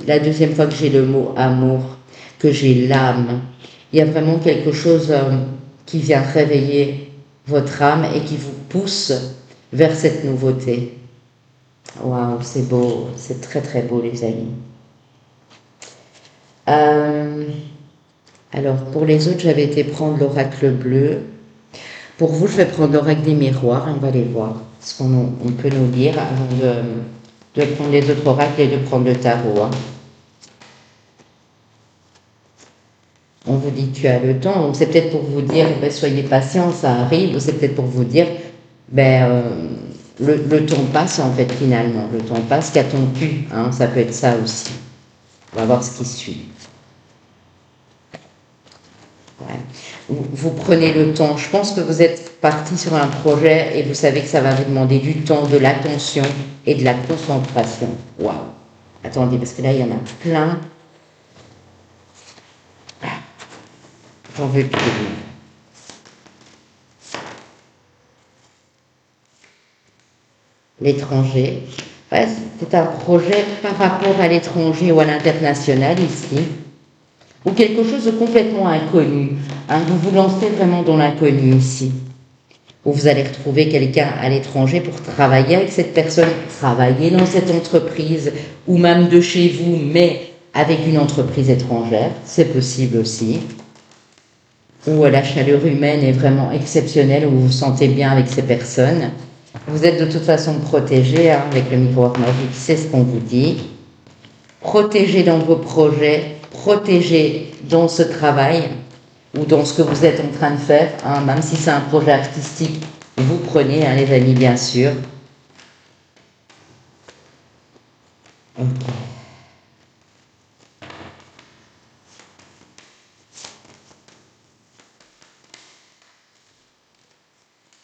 S1: la deuxième fois que j'ai le mot amour, que j'ai l'âme. Il y a vraiment quelque chose qui vient réveiller votre âme et qui vous pousse vers cette nouveauté. Waouh, c'est beau, c'est très très beau les amis. Alors pour les autres, j'avais été prendre l'oracle bleu. Pour vous, je vais prendre l'oracle des miroirs, on va les voir. Ce qu'on peut nous lire avant de prendre les autres oracles et de prendre le tarot. Hein. On vous dit tu as le temps, donc c'est peut-être pour vous dire ben, soyez patient, ça arrive, ou c'est peut-être pour vous dire le temps passe en fait finalement, le temps passe, qu'a-t-on pu, hein, ça peut être ça aussi. On va voir ce qui suit. Ouais. Vous prenez le temps, je pense que vous êtes parti sur un projet et vous savez que ça va vous demander du temps, de l'attention et de la concentration. Waouh! Attendez, parce que là il y en a plein. J'en veux plus. L'étranger. Ouais, c'est un projet par rapport à l'étranger ou à l'international ici, ou quelque chose de complètement inconnu. Hein, vous vous lancez vraiment dans l'inconnu ici, où vous allez retrouver quelqu'un à l'étranger pour travailler avec cette personne, travailler dans cette entreprise, ou même de chez vous, mais avec une entreprise étrangère, c'est possible aussi. Où la chaleur humaine est vraiment exceptionnelle, où vous vous sentez bien avec ces personnes. Vous êtes de toute façon protégé hein, avec le miroir magique, c'est ce qu'on vous dit. Protégé dans vos projets, protégé dans ce travail ou dans ce que vous êtes en train de faire, hein, même si c'est un projet artistique, vous prenez hein, les amis bien sûr. Okay.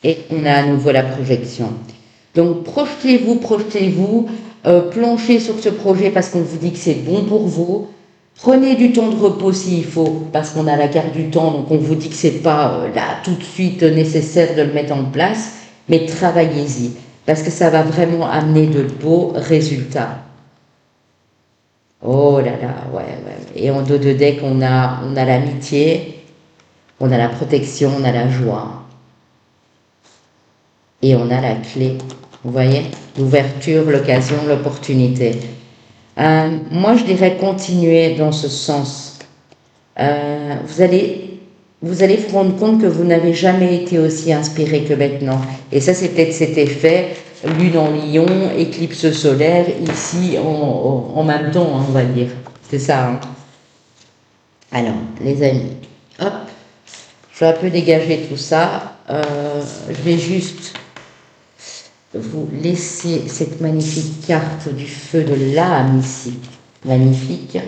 S1: Et on a à nouveau la projection. Donc projetez-vous, planchez sur ce projet parce qu'on vous dit que c'est bon pour vous. Prenez du temps de repos s'il faut, parce qu'on a la carte du temps, donc on vous dit que c'est pas là tout de suite nécessaire de le mettre en place, mais travaillez-y, parce que ça va vraiment amener de beaux résultats. Oh là là, ouais. Et en dos de deck, on a l'amitié, on a la protection, on a la joie. Et on a la clé, vous voyez, l'ouverture, l'occasion, l'opportunité. Moi, je dirais continuer dans ce sens. Vous allez vous rendre compte que vous n'avez jamais été aussi inspiré que maintenant. Et ça, c'est peut-être cet effet, lune en lion, éclipse solaire, ici en même temps, hein, on va dire. C'est ça. Hein. Alors, les amis, hop, je vais un peu dégager tout ça. Je vais juste vous laisser cette magnifique carte du feu de l'âme ici. Magnifique.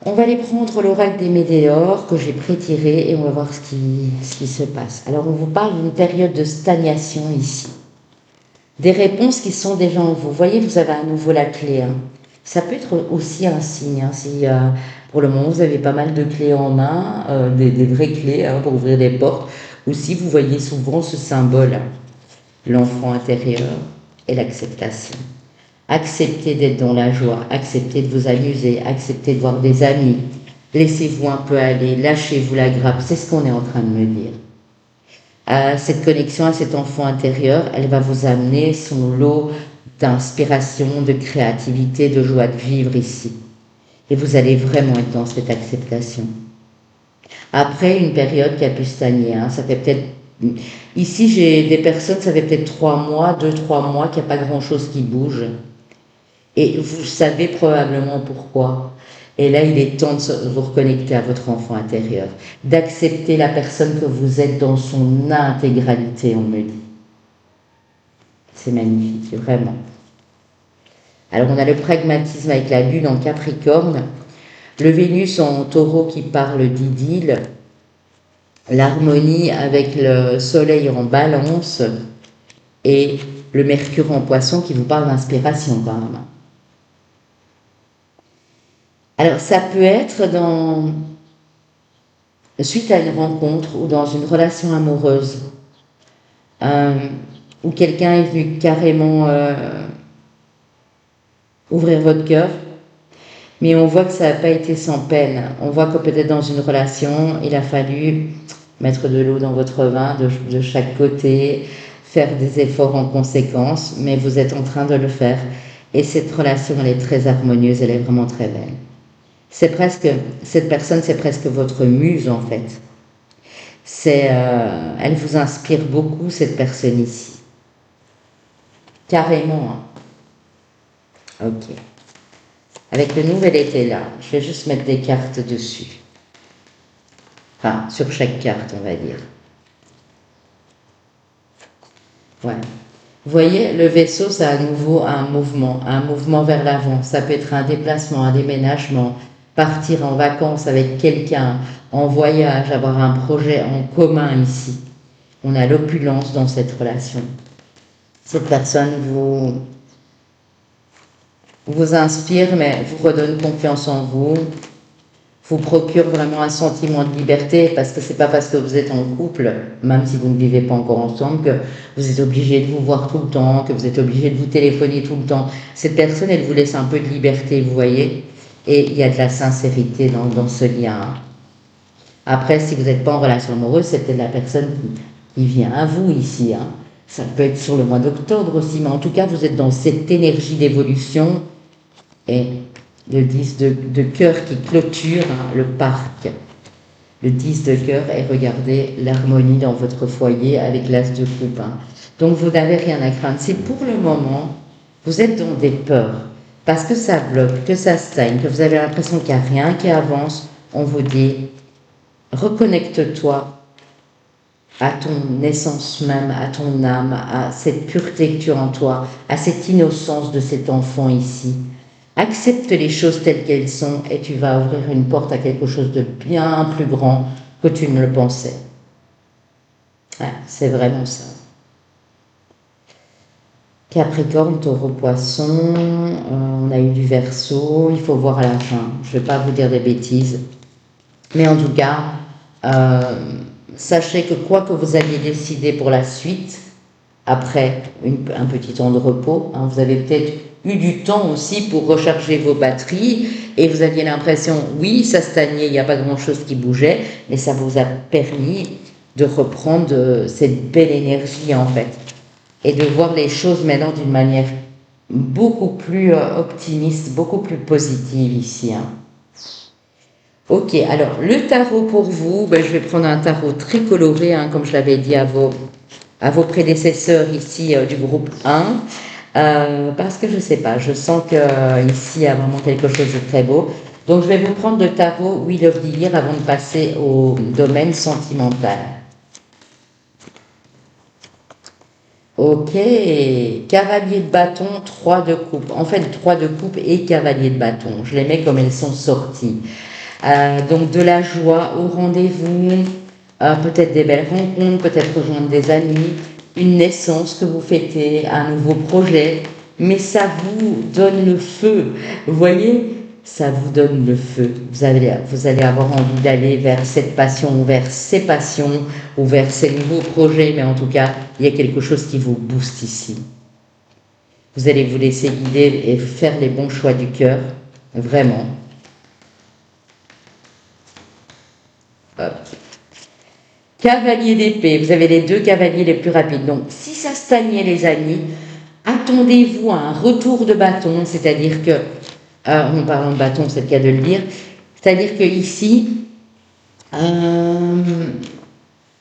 S1: On va aller prendre l'oracle des météores que j'ai prétiré et on va voir ce qui se passe. Alors on vous parle d'une période de stagnation ici. Des réponses qui sont déjà en vous. Vous voyez, vous avez à nouveau la clé. Hein. Ça peut être aussi un signe. Hein, si pour le moment vous avez pas mal de clés en main, des vraies clés hein, pour ouvrir des portes. Ou si vous voyez souvent ce symbole, l'enfant intérieur et l'acceptation. Acceptez d'être dans la joie, acceptez de vous amuser, acceptez de voir des amis. Laissez-vous un peu aller, lâchez-vous la grappe, c'est ce qu'on est en train de me dire. Cette connexion à cet enfant intérieur, elle va vous amener son lot d'inspiration, de créativité, de joie de vivre ici. Et vous allez vraiment être dans cette acceptation. Après une période qui a pu stagner, hein, ça fait peut-être... Ici, j'ai des personnes, ça fait peut-être 3 mois, 2-3 mois qu'il n'y a pas grand-chose qui bouge. Et vous savez probablement pourquoi. Et là, il est temps de vous reconnecter à votre enfant intérieur, d'accepter la personne que vous êtes dans son intégralité, on me dit. C'est magnifique, vraiment. Alors, on a le pragmatisme avec la lune en Capricorne, le Vénus en Taureau qui parle d'idylle, l'harmonie avec le Soleil en Balance et le Mercure en Poisson qui vous parle d'inspiration quand même. Alors, ça peut être suite à une rencontre ou dans une relation amoureuse où quelqu'un est venu carrément ouvrir votre cœur, mais on voit que ça n'a pas été sans peine. On voit que peut-être dans une relation, il a fallu mettre de l'eau dans votre vin de chaque côté, faire des efforts en conséquence, mais vous êtes en train de le faire. Et cette relation, elle est très harmonieuse, elle est vraiment très belle. Cette personne, c'est presque votre muse en fait. Elle vous inspire beaucoup, cette personne ici. Carrément. Hein. Ok. Avec le nouvel été là, je vais juste mettre des cartes dessus. Enfin, sur chaque carte, on va dire. Ouais. Vous voyez, le vaisseau, c'est à nouveau un mouvement vers l'avant. Ça peut être un déplacement, un déménagement, partir en vacances avec quelqu'un, en voyage, avoir un projet en commun ici. On a l'opulence dans cette relation. Cette personne vous inspire, mais vous redonne confiance en vous, vous procure vraiment un sentiment de liberté, parce que c'est pas parce que vous êtes en couple, même si vous ne vivez pas encore ensemble, que vous êtes obligé de vous voir tout le temps, que vous êtes obligé de vous téléphoner tout le temps. Cette personne, elle vous laisse un peu de liberté, vous voyez, et il y a de la sincérité dans ce lien. Après, si vous n'êtes pas en relation amoureuse, c'est peut-être la personne qui vient à vous ici. Hein. Ça peut être sur le mois d'octobre aussi, mais en tout cas, vous êtes dans cette énergie d'évolution et le 10 de cœur qui clôture le parc. Le 10 de cœur et regardez l'harmonie dans votre foyer avec l'as de coupe. Hein. Donc vous n'avez rien à craindre. C'est pour le moment, vous êtes dans des peurs, parce que ça bloque, que ça stagne, que vous avez l'impression qu'il n'y a rien qui avance. On vous dit, reconnecte-toi à ton essence même, à ton âme, à cette pureté que tu as en toi, à cette innocence de cet enfant ici. Accepte les choses telles qu'elles sont et tu vas ouvrir une porte à quelque chose de bien plus grand que tu ne le pensais. Ouais, c'est vraiment ça. Capricorne, Taureau, Poisson, on a eu du Verseau, il faut voir à la fin. Je ne vais pas vous dire des bêtises. Mais en tout cas, sachez que quoi que vous alliez décider pour la suite, après un petit temps de repos, hein, vous avez peut-être eu du temps aussi pour recharger vos batteries et vous aviez l'impression, oui, ça stagnait, il n'y a pas grand-chose qui bougeait, mais ça vous a permis de reprendre cette belle énergie en fait et de voir les choses maintenant d'une manière beaucoup plus optimiste, beaucoup plus positive ici. Hein. Ok, alors le tarot pour vous, je vais prendre un tarot très coloré, hein, comme je l'avais dit à vos prédécesseurs ici du groupe 1, parce que je ne sais pas, je sens qu'ici il y a vraiment quelque chose de très beau. Donc je vais vous prendre le tarot Wheel of the Year avant de passer au domaine sentimental. Ok, cavalier de bâton, 3 de coupe. En fait, 3 de coupe et cavalier de bâton. Je les mets comme elles sont sorties. Donc de la joie au rendez-vous, peut-être des belles rencontres, peut-être rejoindre des amis, une naissance que vous fêtez, un nouveau projet, mais ça vous donne le feu. Vous voyez, ça vous donne le feu. Vous allez avoir envie d'aller vers cette passion, ou vers ces passions, ou vers ces nouveaux projets, mais en tout cas, il y a quelque chose qui vous booste ici. Vous allez vous laisser guider et faire les bons choix du cœur, vraiment. Hop. Cavalier d'épée, vous avez les 2 cavaliers les plus rapides. Donc, si ça stagnait, les amis, attendez-vous à un retour de bâton, c'est-à-dire que, en parlant de bâton, c'est le cas de le dire, c'est-à-dire que ici,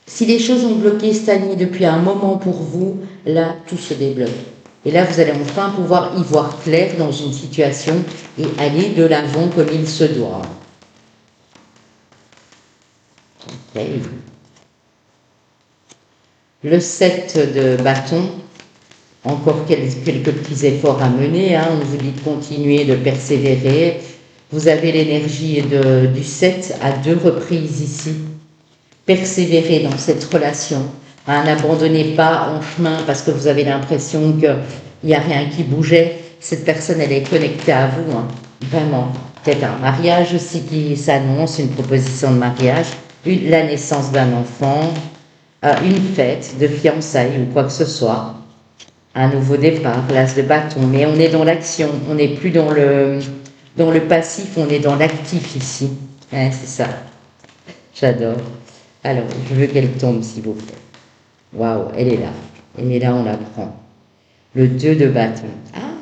S1: si les choses ont bloqué, stagné depuis un moment pour vous, là, tout se débloque. Et là, vous allez enfin pouvoir y voir clair dans une situation et aller de l'avant comme il se doit. Ok. Le 7 de bâton, encore quelques petits efforts à mener. Hein. On vous dit de continuer, de persévérer. Vous avez l'énergie du 7 à 2 reprises ici. Persévérez dans cette relation. Hein, n'abandonnez pas en chemin parce que vous avez l'impression qu'il n'y a rien qui bougeait. Cette personne, elle est connectée à vous, hein, vraiment. Peut-être un mariage aussi qui s'annonce, une proposition de mariage, la naissance d'un enfant, une fête de fiançailles ou quoi que ce soit. Un nouveau départ, l'as de bâton. Mais on est dans l'action, on n'est plus dans le passif, on est dans l'actif ici. Hein, c'est ça. J'adore. Alors, je veux qu'elle tombe, s'il vous plaît. Waouh, elle est là. Elle est là, on la prend. Le 2 de bâton.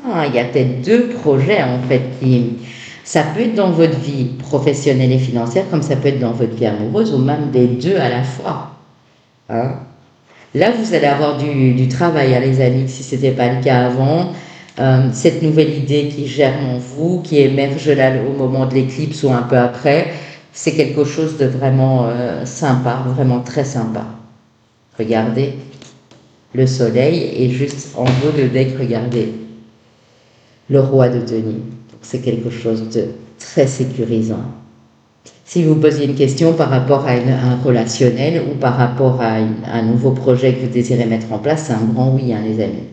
S1: Ah, il y a peut-être 2 projets, en fait, qui... Ça peut être dans votre vie professionnelle et financière, comme ça peut être dans votre vie amoureuse, ou même des 2 à la fois. Hein? Là, vous allez avoir du travail, hein, les amis, si ce n'était pas le cas avant. Cette nouvelle idée qui germe en vous, qui émerge là au moment de l'éclipse ou un peu après, c'est quelque chose de vraiment sympa, vraiment très sympa. Regardez, le soleil est juste en haut de deck, regardez, le roi de denier. C'est quelque chose de très sécurisant. Si vous posiez une question par rapport à un relationnel ou par rapport à un nouveau projet que vous désirez mettre en place, c'est un grand oui, hein, les amis.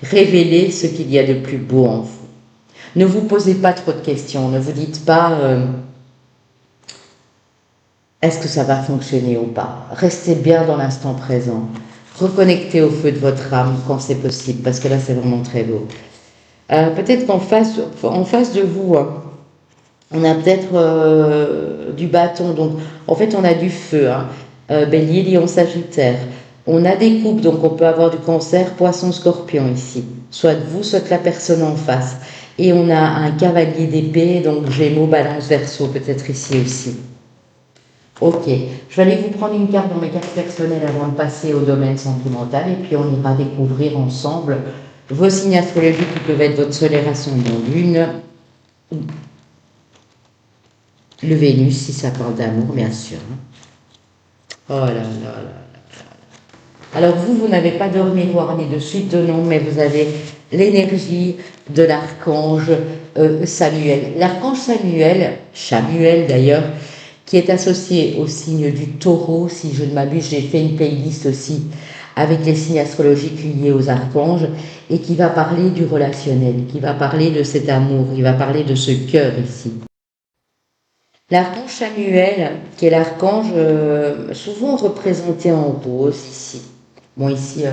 S1: Révélez ce qu'il y a de plus beau en vous. Ne vous posez pas trop de questions, ne vous dites pas est-ce que ça va fonctionner ou pas. Restez bien dans l'instant présent. Reconnectez au feu de votre âme quand c'est possible, parce que là c'est vraiment très beau. Peut-être qu'en face de vous, on a peut-être du bâton, donc en fait on a du feu, hein. Bélier, Lion, Sagittaire. On a des coupes, donc on peut avoir du Cancer, Poisson, Scorpion ici. Soit vous, soit la personne en face. Et on a un cavalier d'épée, donc Gémeaux, Balance, Verseau, peut-être ici aussi. Ok, je vais aller vous prendre une carte dans mes cartes personnelles avant de passer au domaine sentimental et puis on ira découvrir ensemble vos signes astrologiques qui peuvent être votre soleil, ascendant, lune, le Vénus si ça parle d'amour bien sûr. Oh là là là. Alors vous n'avez pas de miroir ni de suite de nom, mais vous avez l'énergie de l'archange Samuel. L'archange Samuel d'ailleurs, qui est associé au signe du taureau, si je ne m'abuse, j'ai fait une playlist aussi avec les signes astrologiques liés aux archanges, et qui va parler du relationnel, qui va parler de cet amour, qui va parler de ce cœur ici. L'archange Samuel, qui est l'archange souvent représenté en rose ici. Bon, ici,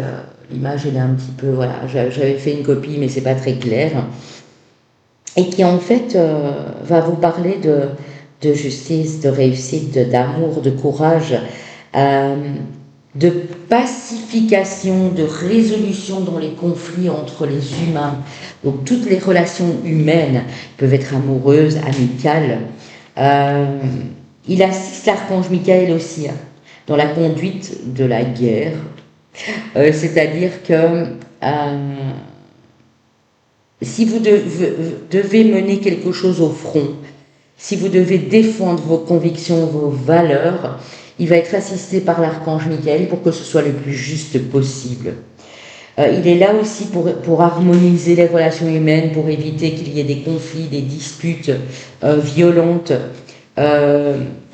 S1: l'image, elle est un petit peu... Voilà, j'avais fait une copie, mais c'est pas très clair. Et qui, en fait, va vous parler de justice, de réussite, d'amour, de courage, de pacification, de résolution dans les conflits entre les humains. Donc, toutes les relations humaines peuvent être amoureuses, amicales. Il assiste l'archange Michael aussi, hein, dans la conduite de la guerre. C'est-à-dire que si vous devez mener quelque chose au front, si vous devez défendre vos convictions, vos valeurs, il va être assisté par l'archange Michael pour que ce soit le plus juste possible. Il est là aussi pour harmoniser les relations humaines, pour éviter qu'il y ait des conflits, des disputes violentes.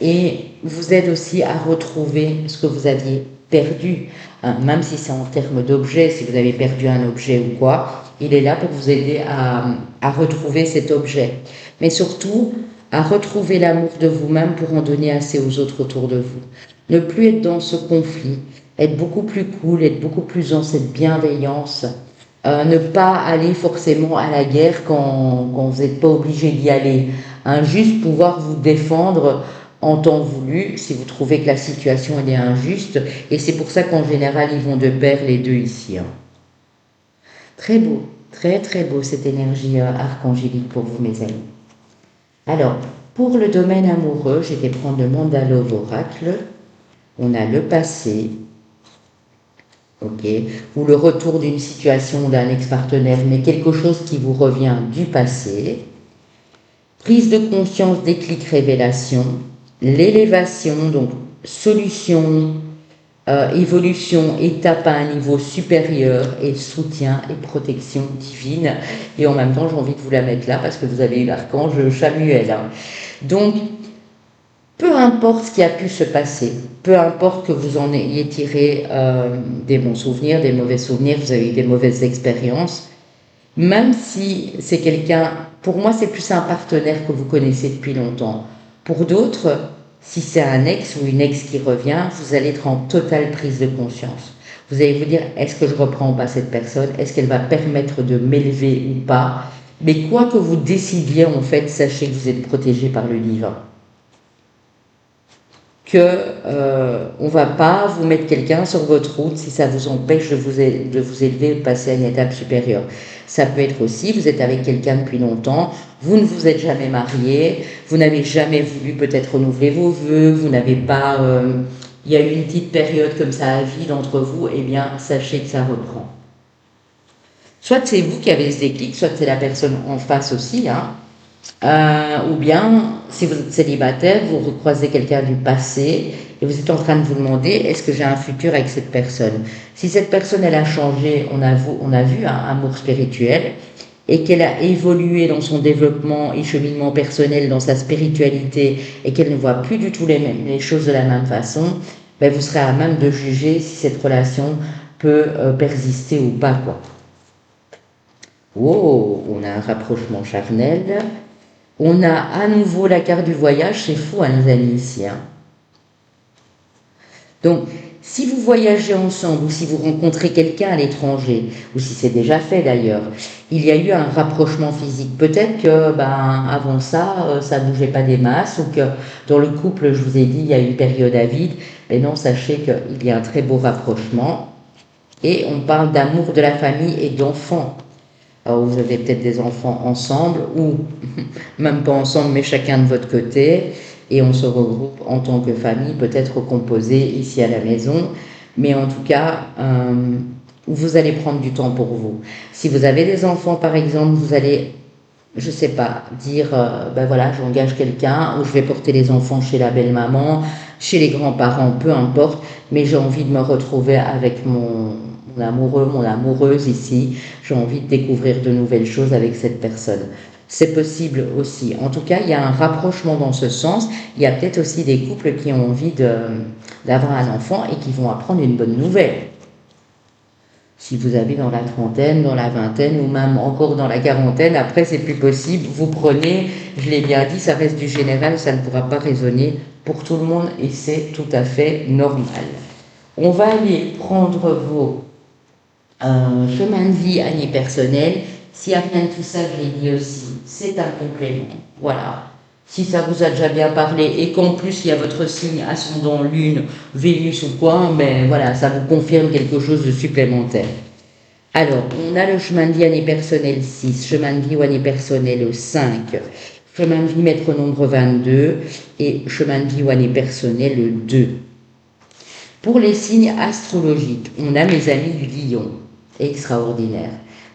S1: Et vous aide aussi à retrouver ce que vous aviez perdu, hein, même si c'est en termes d'objet, si vous avez perdu un objet ou quoi, il est là pour vous aider à retrouver cet objet. Mais surtout, à retrouver l'amour de vous-même pour en donner assez aux autres autour de vous. Ne plus être dans ce conflit, être beaucoup plus cool, être beaucoup plus dans cette bienveillance, ne pas aller forcément à la guerre quand vous n'êtes pas obligé d'y aller. Hein, juste pouvoir vous défendre en temps voulu si vous trouvez que la situation elle est injuste. Et c'est pour ça qu'en général, ils vont de pair les deux ici. Hein. Très beau, très très beau cette énergie archangélique pour vous, mes amis. Alors, pour le domaine amoureux, j'ai été prendre le mandala oracle. On a le passé, ok, ou le retour d'une situation d'un ex-partenaire, mais quelque chose qui vous revient du passé. Prise de conscience, déclic, révélation. L'élévation, donc solution, évolution, étape à un niveau supérieur et soutien et protection divine. Et en même temps, j'ai envie de vous la mettre là parce que vous avez eu l'archange Chamuel. Hein. Donc, peu importe ce qui a pu se passer, peu importe que vous en ayez tiré des bons souvenirs, des mauvais souvenirs, vous avez eu des mauvaises expériences, même si c'est quelqu'un, pour moi c'est plus un partenaire que vous connaissez depuis longtemps. Pour d'autres, si c'est un ex ou une ex qui revient, vous allez être en totale prise de conscience. Vous allez vous dire, est-ce que je reprends ou pas cette personne? Est-ce qu'elle va permettre de m'élever ou pas? Mais quoi que vous décidiez, en fait, sachez que vous êtes protégé par le divin. Que on ne va pas vous mettre quelqu'un sur votre route si ça vous empêche de vous élever et de passer à une étape supérieure. Ça peut être aussi, vous êtes avec quelqu'un depuis longtemps, vous ne vous êtes jamais marié, vous n'avez jamais voulu peut-être renouveler vos vœux, vous n'avez pas... il y a eu une petite période comme ça à vide entre vous, eh bien, sachez que ça reprend. Soit c'est vous qui avez ce déclic, soit c'est la personne en face aussi, hein. Ou bien, si vous êtes célibataire, vous recroisez quelqu'un du passé et vous êtes en train de vous demander est-ce que j'ai un futur avec cette personne. Si cette personne elle a changé, on a vu un amour spirituel et qu'elle a évolué dans son développement et cheminement personnel, dans sa spiritualité et qu'elle ne voit plus du tout les choses de la même façon, ben vous serez à même de juger si cette relation peut persister ou pas, quoi. Oh, on a un rapprochement charnel. On a à nouveau la carte du voyage, c'est fou, hein, les amis, ici. Hein. Donc, si vous voyagez ensemble ou si vous rencontrez quelqu'un à l'étranger, ou si c'est déjà fait d'ailleurs, il y a eu un rapprochement physique. Peut-être que, avant ça, ça ne bougeait pas des masses, ou que dans le couple, je vous ai dit, il y a eu une période à vide. Mais non, sachez qu'il y a un très beau rapprochement. Et on parle d'amour de la famille et d'enfants. Alors, vous avez peut-être des enfants ensemble ou même pas ensemble, mais chacun de votre côté. Et on se regroupe en tant que famille, peut-être composée ici à la maison. Mais en tout cas, vous allez prendre du temps pour vous. Si vous avez des enfants, par exemple, vous allez, je sais pas, dire, ben voilà, j'engage quelqu'un, ou je vais porter les enfants chez la belle-maman, chez les grands-parents, peu importe, mais j'ai envie de me retrouver avec mon amoureux, mon amoureuse ici, j'ai envie de découvrir de nouvelles choses avec cette personne. C'est possible aussi. En tout cas, il y a un rapprochement dans ce sens. Il y a peut-être aussi des couples qui ont envie d'avoir un enfant et qui vont apprendre une bonne nouvelle. Si vous avez dans la trentaine, dans la vingtaine ou même encore dans la quarantaine, après c'est plus possible. Vous prenez, je l'ai bien dit, ça reste du général, ça ne pourra pas résonner pour tout le monde et c'est tout à fait normal. On va aller prendre vos chemin de vie, année personnelle. S'il n'y a rien de tout ça, je l'ai dit aussi, c'est un complément. Voilà. Si ça vous a déjà bien parlé et qu'en plus il y a votre signe ascendant Lune, Vénus ou quoi, ben voilà, ça vous confirme quelque chose de supplémentaire. Alors, on a le chemin de vie année personnelle 6, chemin de vie ou année personnelle 5, chemin de vie maître nombre 22 et chemin de vie ou année personnelle 2. Pour les signes astrologiques, on a mes amis du Lion, extraordinaire.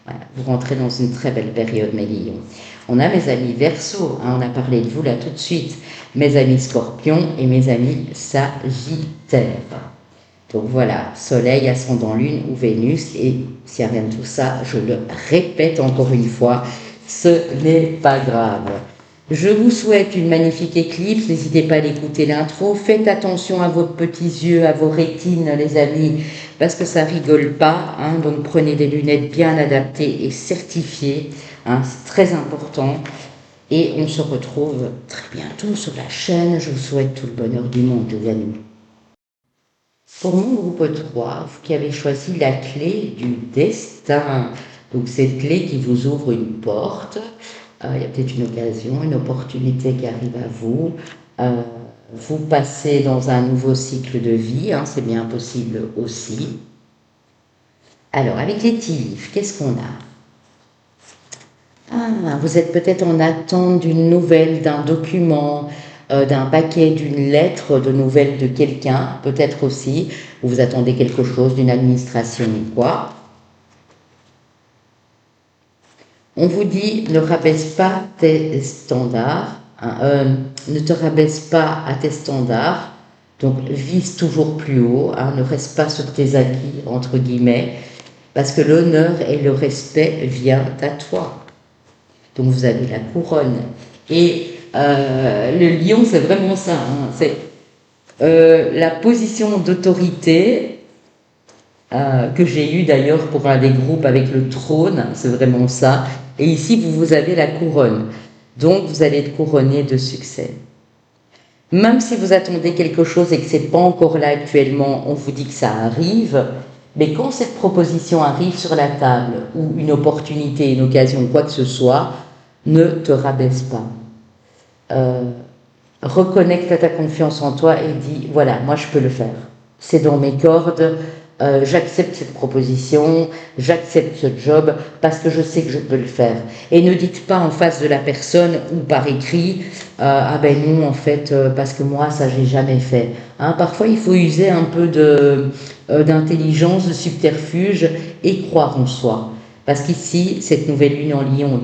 S1: Voilà, vous rentrez dans une très belle période, mes lions. On a mes amis Verseau, hein, on a parlé de vous là tout de suite, mes amis Scorpion et mes amis Sagittaire. Donc voilà, Soleil, Ascendant, Lune ou Vénus, et s'il n'y a rien de tout ça, je le répète encore une fois, ce n'est pas grave. Je vous souhaite une magnifique éclipse, n'hésitez pas à l'écouter l'intro, faites attention à vos petits yeux, à vos rétines les amis, parce que ça rigole pas, hein, donc prenez des lunettes bien adaptées et certifiées, hein, c'est très important, et on se retrouve très bientôt sur la chaîne, je vous souhaite tout le bonheur du monde les amis. Pour mon groupe 3, vous qui avez choisi la clé du destin, donc cette clé qui vous ouvre une porte, il y a peut-être une occasion, une opportunité qui arrive à vous. Vous passez dans un nouveau cycle de vie, hein, c'est bien possible aussi. Alors, avec les tigres, qu'est-ce qu'on a? Vous êtes peut-être en attente d'une nouvelle, d'un document, d'un paquet, d'une lettre, de nouvelles de quelqu'un, peut-être aussi, ou vous attendez quelque chose d'une administration ou quoi. On vous dit, ne rabaisse pas tes standards, hein, ne te rabaisse pas à tes standards, donc vise toujours plus haut, hein, ne reste pas sur tes acquis, entre guillemets, parce que l'honneur et le respect viennent à toi. Donc vous avez la couronne. Et le lion, c'est vraiment ça, hein, c'est la position d'autorité que j'ai eue d'ailleurs pour un des groupes avec le trône, c'est vraiment ça. Et ici, vous avez la couronne. Donc, vous allez être couronné de succès. Même si vous attendez quelque chose et que ce n'est pas encore là actuellement, on vous dit que ça arrive. Mais quand cette proposition arrive sur la table, ou une opportunité, une occasion, quoi que ce soit, ne te rabaisse pas. Reconnecte ta confiance en toi et dis, voilà, moi je peux le faire. C'est dans mes cordes, j'accepte cette proposition, j'accepte ce job parce que je sais que je peux le faire. Et ne dites pas en face de la personne ou par écrit, ah ben non en fait, parce que moi ça j'ai jamais fait. Hein, parfois il faut user un peu d'intelligence, de subterfuge et croire en soi. Parce qu'ici, cette nouvelle lune en lion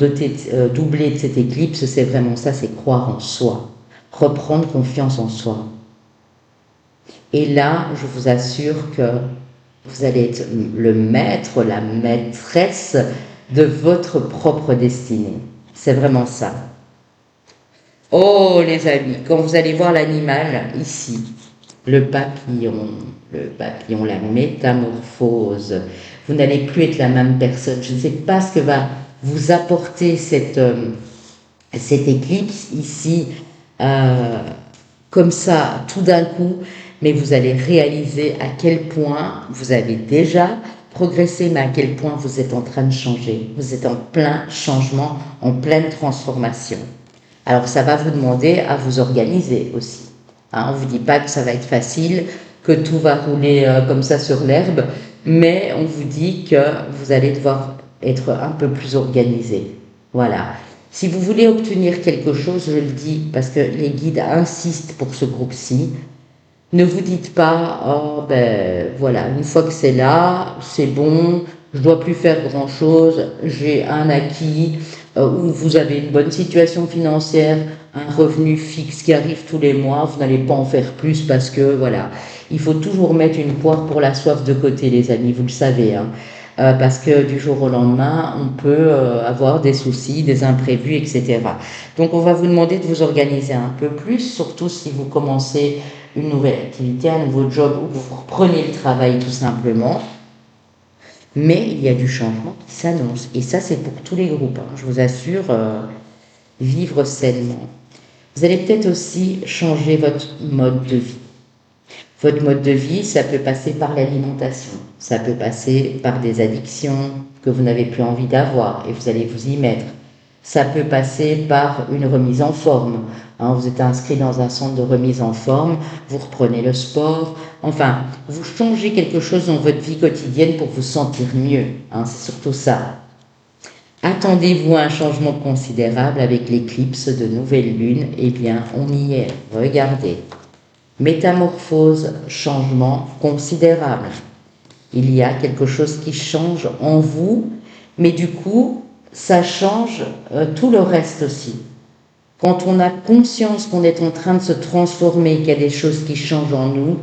S1: doublée de cette éclipse, c'est vraiment ça, c'est croire en soi. Reprendre confiance en soi. Et là, je vous assure que vous allez être le maître, la maîtresse de votre propre destinée. C'est vraiment ça. Oh les amis, quand vous allez voir l'animal ici, le papillon, la métamorphose, vous n'allez plus être la même personne. Je ne sais pas ce que va vous apporter cette éclipse ici, comme ça, tout d'un coup, mais vous allez réaliser à quel point vous avez déjà progressé, mais à quel point vous êtes en train de changer. Vous êtes en plein changement, en pleine transformation. Alors ça va vous demander à vous organiser aussi. Hein, on ne vous dit pas que ça va être facile, que tout va rouler comme ça sur l'herbe, mais on vous dit que vous allez devoir être un peu plus organisé. Voilà. Si vous voulez obtenir quelque chose, je le dis parce que les guides insistent pour ce groupe-ci, ne vous dites pas, oh ben voilà, une fois que c'est là, c'est bon, je ne dois plus faire grand-chose, j'ai un acquis, ou vous avez une bonne situation financière, un revenu fixe qui arrive tous les mois, vous n'allez pas en faire plus parce que voilà, il faut toujours mettre une poire pour la soif de côté les amis, vous le savez, hein. Parce que du jour au lendemain, on peut avoir des soucis, des imprévus, etc. Donc on va vous demander de vous organiser un peu plus, surtout si vous commencez une nouvelle activité, un nouveau job, ou vous reprenez le travail tout simplement. Mais il y a du changement qui s'annonce. Et ça, c'est pour tous les groupes, hein. Je vous assure, vivre sainement. Vous allez peut-être aussi changer votre mode de vie. Votre mode de vie, ça peut passer par l'alimentation, ça peut passer par des addictions que vous n'avez plus envie d'avoir et vous allez vous y mettre. Ça peut passer par une remise en forme. Hein, vous êtes inscrit dans un centre de remise en forme, vous reprenez le sport, enfin, vous changez quelque chose dans votre vie quotidienne pour vous sentir mieux. Hein, c'est surtout ça. Attendez-vous à un changement considérable avec l'éclipse de nouvelle lune? Eh bien, on y est. Regardez. Métamorphose, changement considérable. Il y a quelque chose qui change en vous, mais du coup, ça change tout le reste aussi. Quand on a conscience qu'on est en train de se transformer, qu'il y a des choses qui changent en nous,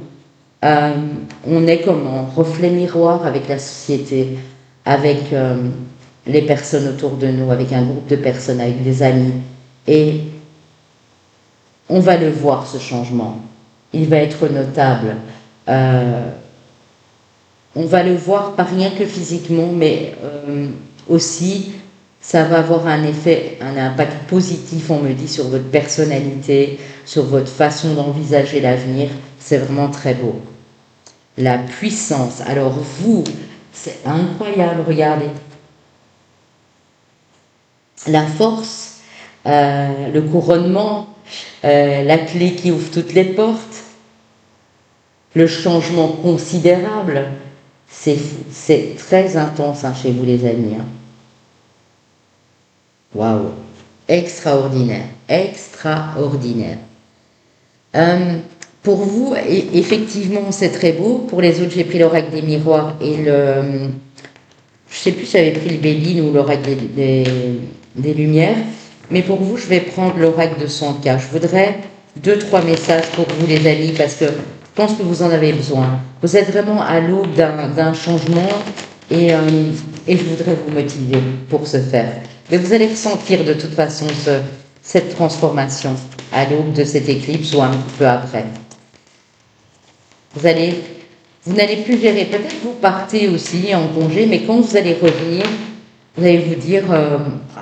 S1: on est comme un reflet miroir avec la société, avec les personnes autour de nous, avec un groupe de personnes, avec des amis. Et on va le voir, ce changement. Il va être notable. On va le voir pas rien que physiquement, mais aussi ça va avoir un effet, un impact positif, on me dit, sur votre personnalité, sur votre façon d'envisager l'avenir. C'est vraiment très beau. La puissance. Alors vous, c'est incroyable, regardez. La force, le couronnement, la clé qui ouvre toutes les portes, le changement considérable, c'est très intense hein, chez vous les amis. Hein. Waouh, extraordinaire, extraordinaire. Euh, pour vous, effectivement, c'est très beau. Pour les autres, j'ai pris l'oracle des miroirs et le... Je sais plus si j'avais pris le Béline ou l'oracle des lumières. Mais pour vous, je vais prendre l'oracle de 100K. Je voudrais deux, trois messages pour vous, les amis, parce que je pense que vous en avez besoin. Vous êtes vraiment à l'aube d'un changement et je voudrais vous motiver pour ce faire. Mais vous allez ressentir de toute façon cette transformation à l'aube de cette éclipse ou un petit peu après. Vous allez, vous n'allez plus gérer. Peut-être vous partez aussi en congé, mais quand vous allez revenir, vous allez vous dire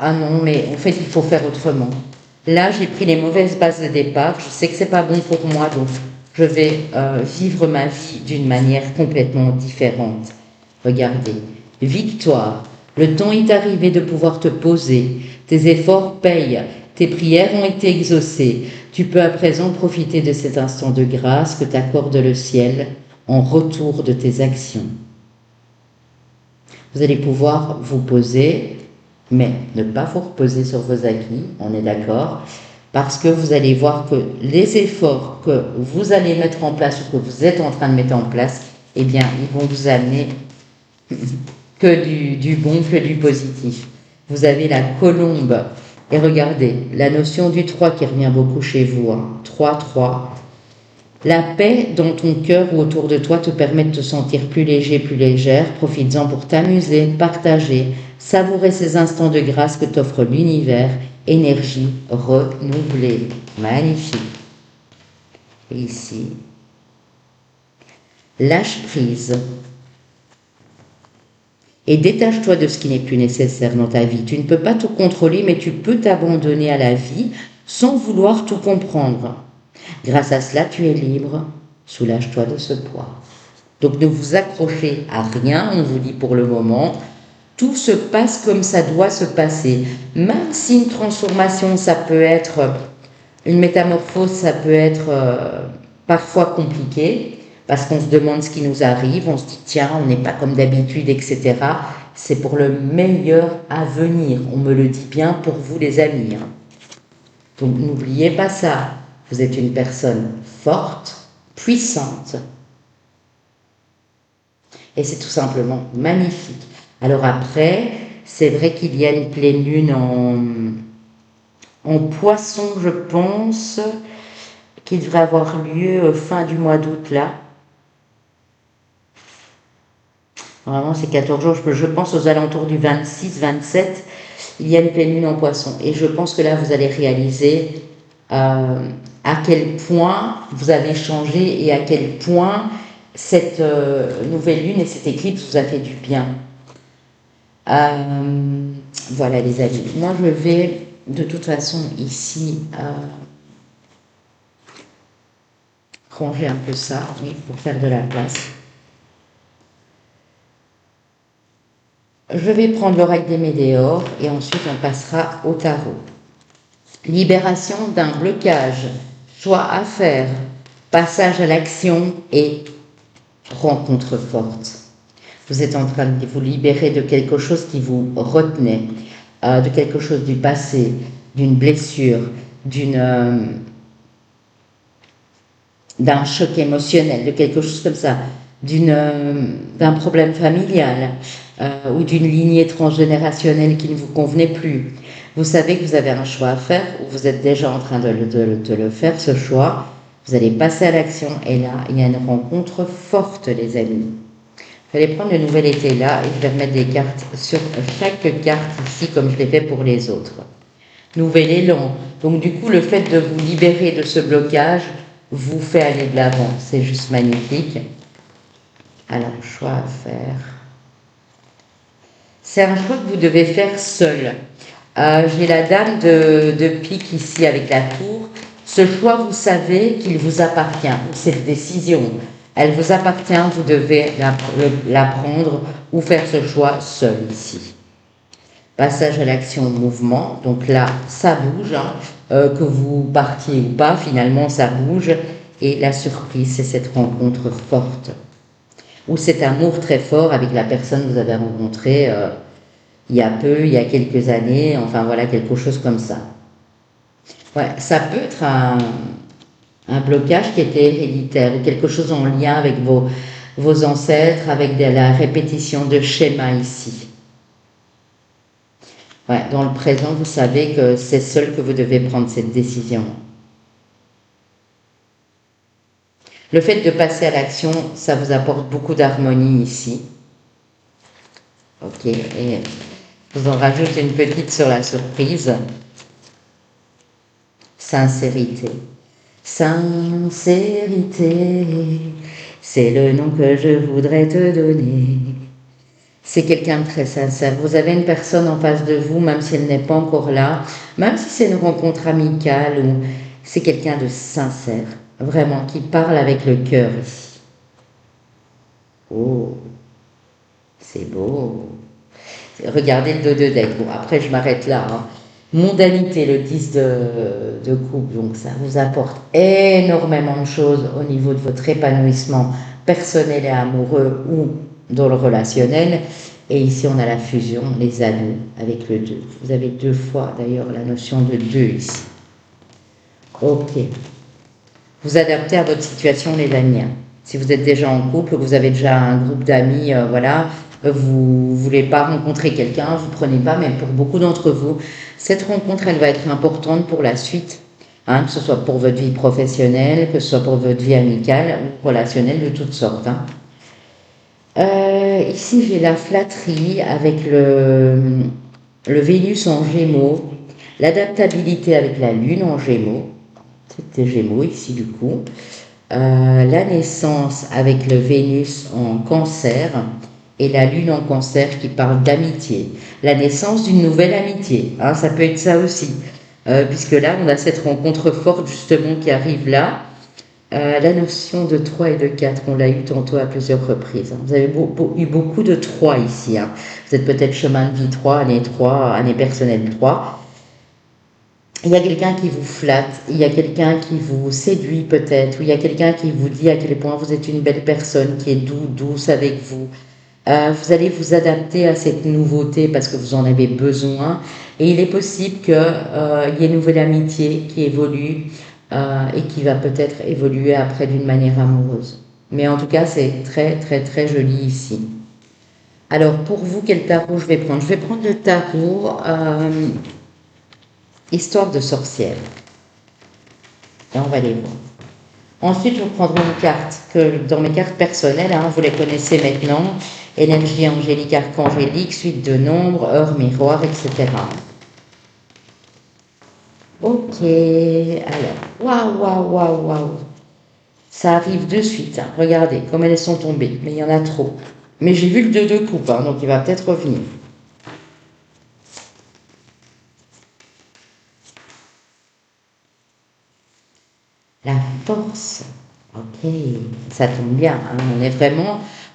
S1: ah non, mais en fait il faut faire autrement. Là, j'ai pris les mauvaises bases de départ. Je sais que c'est pas bon pour moi, donc je vais vivre ma vie d'une manière complètement différente. Regardez, victoire. Le temps est arrivé de pouvoir te poser. Tes efforts payent. Tes prières ont été exaucées. Tu peux à présent profiter de cet instant de grâce que t'accorde le ciel en retour de tes actions. Vous allez pouvoir vous poser, mais ne pas vous reposer sur vos acquis, on est d'accord, parce que vous allez voir que les efforts que vous allez mettre en place ou que vous êtes en train de mettre en place, eh bien, ils vont vous amener que du bon, que du positif. Vous avez la colombe. Et regardez, la notion du 3 qui revient beaucoup chez vous. 3, 3. La paix dans ton cœur ou autour de toi te permet de te sentir plus léger, plus légère. Profites-en pour t'amuser, partager, savourer ces instants de grâce que t'offre l'univers. Énergie renouvelée. Magnifique. Et ici, lâche prise. Et détache-toi de ce qui n'est plus nécessaire dans ta vie. Tu ne peux pas tout contrôler, mais tu peux t'abandonner à la vie sans vouloir tout comprendre. Grâce à cela, tu es libre. Soulage-toi de ce poids. Donc ne vous accrochez à rien, on vous dit pour le moment. Tout se passe comme ça doit se passer. Même si une transformation, ça peut être, une métamorphose, ça peut être parfois compliqué. Parce qu'on se demande ce qui nous arrive, on se dit tiens, on n'est pas comme d'habitude, etc. C'est pour le meilleur à venir. On me le dit bien pour vous les amis. Donc n'oubliez pas ça. Vous êtes une personne forte, puissante. Et c'est tout simplement magnifique. Alors après, c'est vrai qu'il y a une pleine lune en poisson, je pense, qui devrait avoir lieu fin du mois d'août là. Normalement, c'est 14 jours. Je pense aux alentours du 26, 27, il y a une pleine lune en poisson. Et je pense que là, vous allez réaliser à quel point vous avez changé et à quel point cette nouvelle lune et cette éclipse vous a fait du bien. Voilà, les amis. Moi, je vais de toute façon ici ranger un peu ça, oui, pour faire de la place. Je vais prendre l'oracle des météores et ensuite on passera au tarot. Libération d'un blocage, choix à faire, passage à l'action et rencontre forte. Vous êtes en train de vous libérer de quelque chose qui vous retenait, de quelque chose du passé, d'une blessure, d'un choc émotionnel, de quelque chose comme ça, d'un problème familial ou d'une lignée transgénérationnelle qui ne vous convenait plus. Vous savez que vous avez un choix à faire ou vous êtes déjà en train de le faire, ce choix. Vous allez passer à l'action et là, il y a une rencontre forte, les amis. Je vais prendre le nouvel été là et je vais remettre des cartes sur chaque carte ici comme je l'ai fait pour les autres. Nouvel élan. Donc du coup, le fait de vous libérer de ce blocage vous fait aller de l'avant. C'est juste magnifique. Alors, choix à faire. C'est un choix que vous devez faire seul. J'ai la dame de pique ici avec la tour. Ce choix, vous savez qu'il vous appartient. Cette décision, elle vous appartient. Vous devez la prendre ou faire ce choix seul ici. Passage à l'action au mouvement. Donc là, ça bouge. Que vous partiez ou pas, finalement, ça bouge. Et la surprise, c'est cette rencontre forte. Ou cet amour très fort avec la personne que vous avez rencontrée il y a quelques années, enfin voilà, quelque chose comme ça. Ouais, ça peut être un un blocage qui était héréditaire ou quelque chose en lien avec vos ancêtres, avec de la répétition de schémas ici. Ouais, dans le présent, vous savez que c'est seul que vous devez prendre cette décision. Le fait de passer à l'action, ça vous apporte beaucoup d'harmonie ici. Ok, et je vous en rajoute une petite sur la surprise. Sincérité. Sincérité, c'est le nom que je voudrais te donner. C'est quelqu'un de très sincère. Vous avez une personne en face de vous, même si elle n'est pas encore là, même si c'est une rencontre amicale, ou c'est quelqu'un de sincère, vraiment, qui parle avec le cœur ici. Oh, c'est beau. Regardez le dos de deck. Bon, après, je m'arrête là. Hein. Mondanité, le 10 de coupe, donc ça vous apporte énormément de choses au niveau de votre épanouissement personnel et amoureux ou dans le relationnel. Et ici, on a la fusion, les anneaux avec le 2. Vous avez deux fois d'ailleurs la notion de 2 ici. Ok. Vous adaptez à votre situation, les amis. Si vous êtes déjà en couple, vous avez déjà un groupe d'amis, voilà, vous voulez pas rencontrer quelqu'un, vous prenez pas, mais pour beaucoup d'entre vous, cette rencontre, elle va être importante pour la suite, hein, que ce soit pour votre vie professionnelle, que ce soit pour votre vie amicale ou relationnelle de toutes sortes. Hein. Ici, j'ai la flatterie avec le Vénus en Gémeaux, l'adaptabilité avec la Lune en Gémeaux, c'était Gémeaux ici du coup, la naissance avec le Vénus en Cancer et la Lune en Cancer qui parle d'amitié, la naissance d'une nouvelle amitié, hein, ça peut être ça aussi, puisque là on a cette rencontre forte justement qui arrive là. La notion de 3 et de 4, on l'a eu tantôt à plusieurs reprises. Hein. Vous avez eu beaucoup de 3 ici. Hein. Vous êtes peut-être chemin de vie 3, année personnelle 3. Il y a quelqu'un qui vous flatte, il y a quelqu'un qui vous séduit peut-être, ou il y a quelqu'un qui vous dit à quel point vous êtes une belle personne, qui est douce avec vous. Vous allez vous adapter à cette nouveauté parce que vous en avez besoin. Et il est possible qu'il y ait une nouvelle amitié qui évolue et qui va peut-être évoluer après d'une manière amoureuse. Mais en tout cas, c'est très, très, très joli ici. Alors, pour vous, quel tarot je vais prendre? Je vais prendre le tarot Histoire de sorcière. Et on va les voir. Ensuite, je prendrai une carte que dans mes cartes personnelles, hein, vous les connaissez maintenant, énergie angélique, archangélique, suite de nombres, heure, miroir, etc. Ok, alors, waouh, waouh, waouh, waouh. Ça arrive de suite, hein. Regardez comme elles sont tombées, mais il y en a trop. Mais j'ai vu le 2 de coupe, hein, donc il va peut-être revenir. La force. Ok, ça tombe bien. Hein.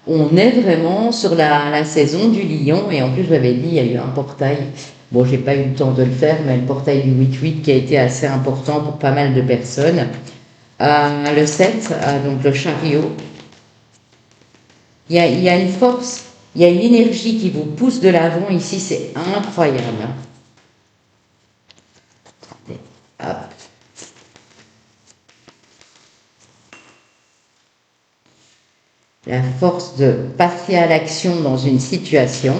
S1: On est vraiment sur la saison du lion. Et en plus, j'avais dit, il y a eu un portail. Bon, j'ai pas eu le temps de le faire, mais le portail du 8-8 qui a été assez important pour pas mal de personnes. Le 7, donc le chariot. Il y a une force, il y a une énergie qui vous pousse de l'avant ici. C'est incroyable. Hein. Hop. La force de passer à l'action dans une situation.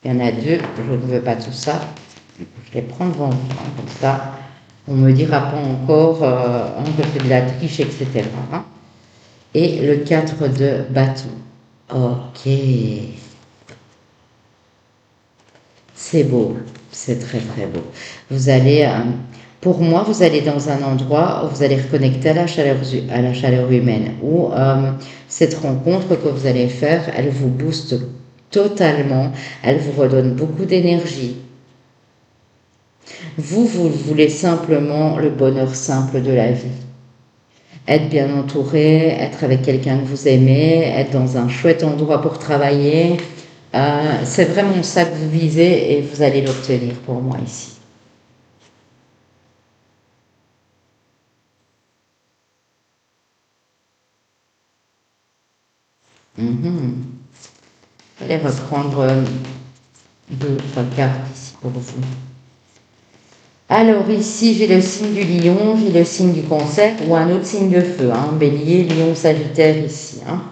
S1: Il y en a deux, je ne veux pas tout ça. Je les prends devant vous, hein, comme ça. On ne me dira pas encore que c'est de la triche, etc. Hein. Et le 4 de bâton. Ok. C'est beau, c'est très très beau. Vous allez, pour moi, vous allez dans un endroit où vous allez reconnecter à la chaleur humaine, où cette rencontre que vous allez faire, elle vous booste totalement, elle vous redonne beaucoup d'énergie. Vous voulez simplement le bonheur simple de la vie. Être bien entouré, être avec quelqu'un que vous aimez, être dans un chouette endroit pour travailler. C'est vraiment ça que vous visez et vous allez l'obtenir pour moi ici. Je vais reprendre deux cartes ici pour vous. Alors ici, j'ai le signe du lion, j'ai le signe du cancer ou un autre signe de feu, hein, bélier, lion, sagittaire ici. Hein.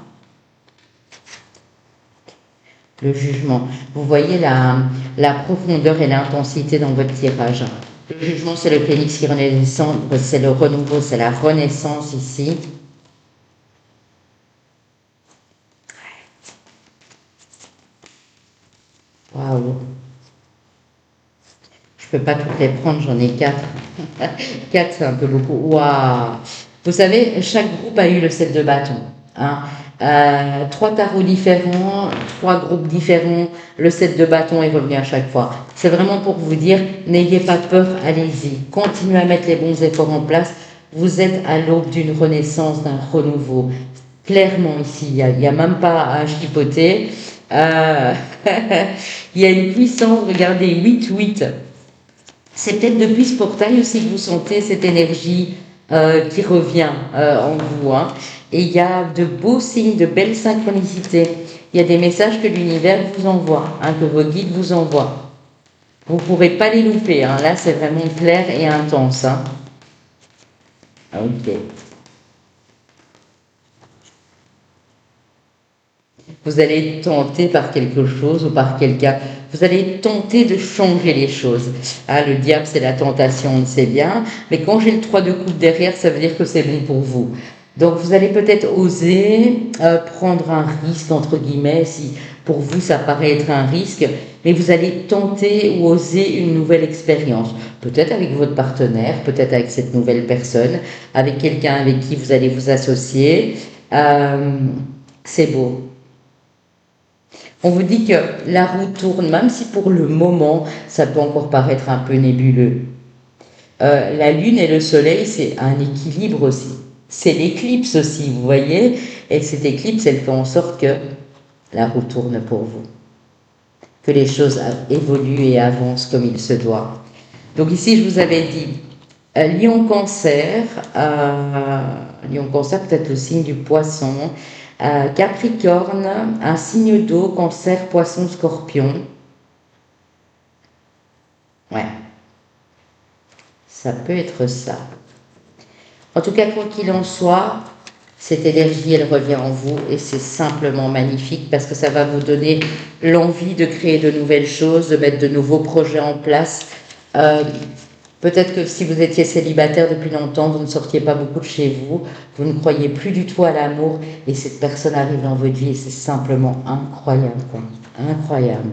S1: Le jugement. Vous voyez la profondeur et l'intensité dans votre tirage. Le jugement, c'est le phénix qui renaît des cendres, c'est le renouveau, c'est la renaissance ici. Waouh. Je ne peux pas toutes les prendre, j'en ai 4. 4, c'est un peu beaucoup. Waouh. Vous savez, chaque groupe a eu le 7 de bâton. Hein. 3 tarots différents, 3 groupes différents, le 7 de bâton est revenu à chaque fois. C'est vraiment pour vous dire, n'ayez pas peur, allez-y. Continuez à mettre les bons efforts en place. Vous êtes à l'aube d'une renaissance, d'un renouveau. Clairement ici, il n'y a même pas à chipoter. Il y a une puissance, regardez, 8-8. C'est peut-être depuis ce portail aussi que vous sentez cette énergie qui revient en vous. Hein. Et il y a de beaux signes, de belles synchronicités. Il y a des messages que l'univers vous envoie, hein, que vos guides vous envoient. Vous ne pourrez pas les louper. Hein. Là, c'est vraiment clair et intense. Hein. Ok. Vous allez être tenté par quelque chose ou par quelqu'un. Vous allez être tenté de changer les choses. Ah, le diable, c'est la tentation, on le sait bien. Mais quand j'ai le 3 de coupe derrière, ça veut dire que c'est bon pour vous. Donc, vous allez peut-être oser prendre un risque, entre guillemets, si pour vous, ça paraît être un risque. Mais vous allez tenter ou oser une nouvelle expérience. Peut-être avec votre partenaire, peut-être avec cette nouvelle personne, avec quelqu'un avec qui vous allez vous associer. C'est beau. On vous dit que la roue tourne, même si pour le moment, ça peut encore paraître un peu nébuleux. La Lune et le Soleil, c'est un équilibre aussi. C'est l'éclipse aussi, vous voyez. Et cette éclipse, elle fait en sorte que la roue tourne pour vous. Que les choses évoluent et avancent comme il se doit. Donc ici, je vous avais dit, Lion-Cancer, Lion-Cancer peut-être le signe du poisson, Capricorne, un signe d'eau, Cancer, Poisson, Scorpion. Ouais, ça peut être ça. En tout cas, quoi qu'il en soit, cette énergie, elle revient en vous et c'est simplement magnifique parce que ça va vous donner l'envie de créer de nouvelles choses, de mettre de nouveaux projets en place. Peut-être que si vous étiez célibataire depuis longtemps, vous ne sortiez pas beaucoup de chez vous, vous ne croyez plus du tout à l'amour, et cette personne arrive dans votre vie et c'est simplement incroyable, quoi. Incroyable.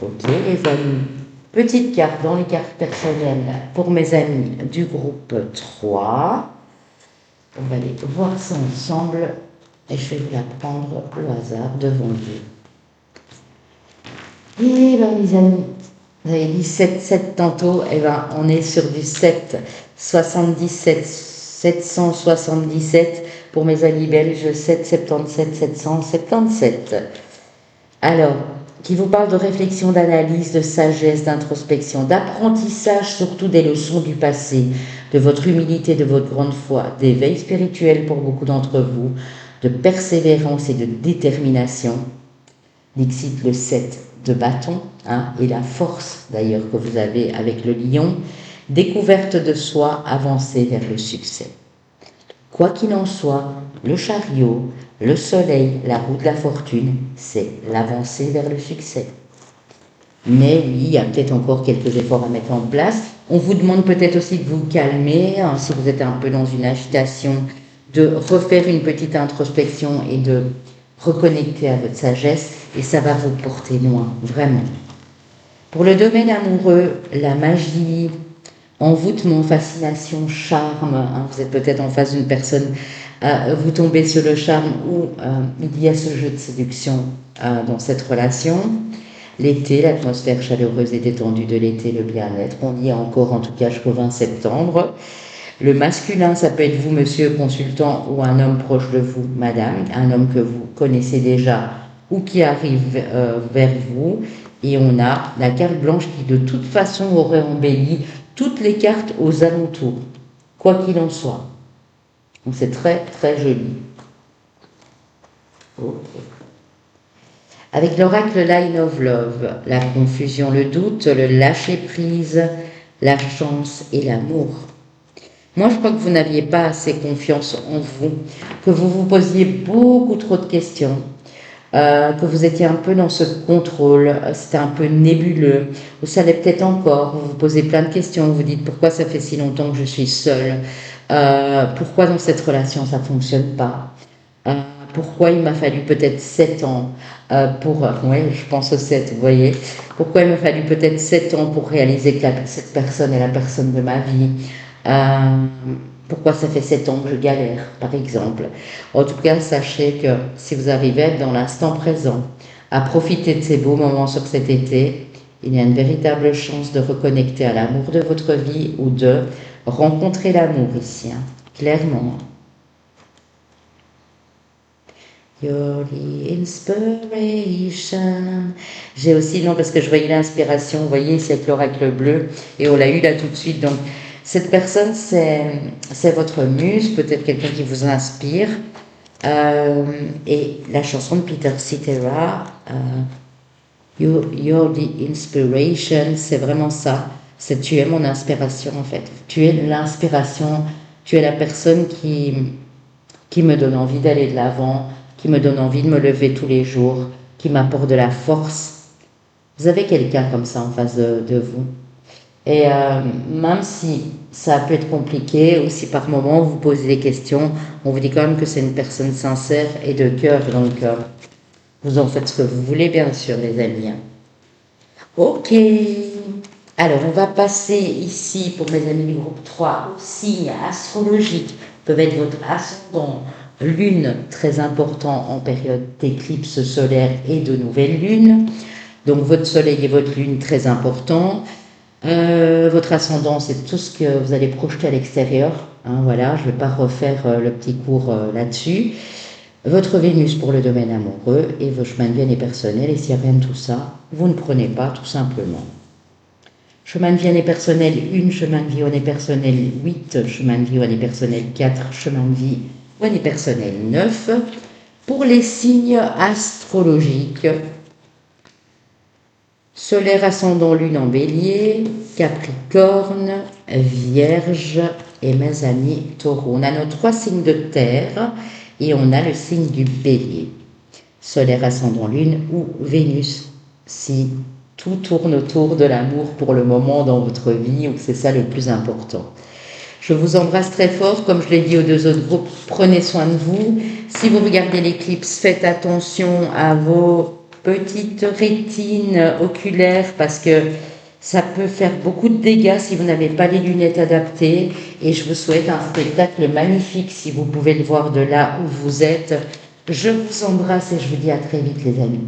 S1: Ok, les amis. Petite carte dans les cartes personnelles pour mes amis du groupe 3. On va aller voir ça ensemble et je vais vous la prendre au hasard devant vous. Et bien, les amis, vous avez dit 7 tantôt, et ben on est sur du 777 pour mes amis belges, 777. Alors, qui vous parle de réflexion, d'analyse, de sagesse, d'introspection, d'apprentissage, surtout des leçons du passé, de votre humilité, de votre grande foi, d'éveil spirituel pour beaucoup d'entre vous, de persévérance et de détermination. Dixit le 7 de bâton, hein, et la force d'ailleurs que vous avez avec le lion, découverte de soi, avancée vers le succès. Quoi qu'il en soit, le chariot, le soleil, la roue de la fortune, c'est l'avancée vers le succès. Mais oui, il y a peut-être encore quelques efforts à mettre en place. On vous demande peut-être aussi de vous calmer, hein, si vous êtes un peu dans une agitation, de refaire une petite introspection et de reconnecter à votre sagesse, et ça va vous porter loin, vraiment. Pour le domaine amoureux, la magie, envoûtement, fascination, charme, hein, vous êtes peut-être en face d'une personne, vous tombez sur le charme ou il y a ce jeu de séduction dans cette relation. L'été, l'atmosphère chaleureuse et détendue de l'été, le bien-être, on y est encore en tout cas jusqu'au 20 septembre. Le masculin, ça peut être vous, monsieur consultant, ou un homme proche de vous, madame, un homme que vous connaissez déjà ou qui arrive vers vous. Et on a la carte blanche qui, de toute façon, aurait embelli toutes les cartes aux alentours, quoi qu'il en soit. Donc c'est très, très joli. Okay. Avec l'oracle Line of Love, la confusion, le doute, le lâcher-prise, la chance et l'amour. Moi, je crois que vous n'aviez pas assez confiance en vous, que vous vous posiez beaucoup trop de questions, que vous étiez un peu dans ce contrôle, c'était un peu nébuleux, vous savez peut-être encore, vous vous posez plein de questions, vous vous dites pourquoi ça fait si longtemps que je suis seule, pourquoi dans cette relation ça ne fonctionne pas, euh, pourquoi il m'a fallu peut-être 7 ans oui, je pense aux 7, vous voyez, pourquoi il m'a fallu peut-être 7 ans pour réaliser que cette personne est la personne de ma vie, euh, pourquoi ça fait 7 ans que je galère, par exemple. En tout cas, sachez que si vous arrivez à être dans l'instant présent, à profiter de ces beaux moments sur cet été, il y a une véritable chance de reconnecter à l'amour de votre vie ou de rencontrer l'amour ici, hein, clairement. You're the inspiration. J'ai aussi, non, parce que je voyais l'inspiration, vous voyez, c'est avec l'oracle bleu, et on l'a eu là tout de suite. Donc, cette personne, c'est votre muse, peut-être quelqu'un qui vous inspire. Et la chanson de Peter Cetera, You're the inspiration, c'est vraiment ça. C'est tu es mon inspiration en fait. Tu es l'inspiration, tu es la personne qui me donne envie d'aller de l'avant, qui me donne envie de me lever tous les jours, qui m'apporte de la force. Vous avez quelqu'un comme ça en face de vous. Et même si ça peut être compliqué, ou si par moment vous posez des questions, on vous dit quand même que c'est une personne sincère et de cœur. Donc vous en faites ce que vous voulez, bien sûr, les amis. Ok. Alors, on va passer ici, pour mes amis du groupe 3, aux signes astrologiques. Peuvent être votre ascendant, lune, très important en période d'éclipse solaire et de nouvelle lune. Donc, votre soleil et votre lune, très important. Votre ascendant, c'est tout ce que vous allez projeter à l'extérieur. Hein, voilà, je ne vais pas refaire le petit cours là-dessus. Votre Vénus pour le domaine amoureux et vos chemins de vie année personnelle. Et s'il n'y a rien de tout ça, vous ne prenez pas tout simplement. Chemin de vie année personnelle 1, chemin de vie année personnelle 8, chemin de vie année personnelle 4, chemin de vie année personnelle 9. Pour les signes astrologiques, solaire ascendant lune en bélier, capricorne, vierge et mes amis taureau. On a nos 3 signes de terre et on a le signe du bélier. Solaire ascendant lune ou Vénus, si tout tourne autour de l'amour pour le moment dans votre vie ou que c'est ça le plus important. Je vous embrasse très fort, comme je l'ai dit aux 2 autres groupes, prenez soin de vous. Si vous regardez l'éclipse, faites attention à vos petites rétines oculaires parce que ça peut faire beaucoup de dégâts si vous n'avez pas les lunettes adaptées. Et je vous souhaite un spectacle magnifique si vous pouvez le voir de là où vous êtes. Je vous embrasse et je vous dis à très vite les amis.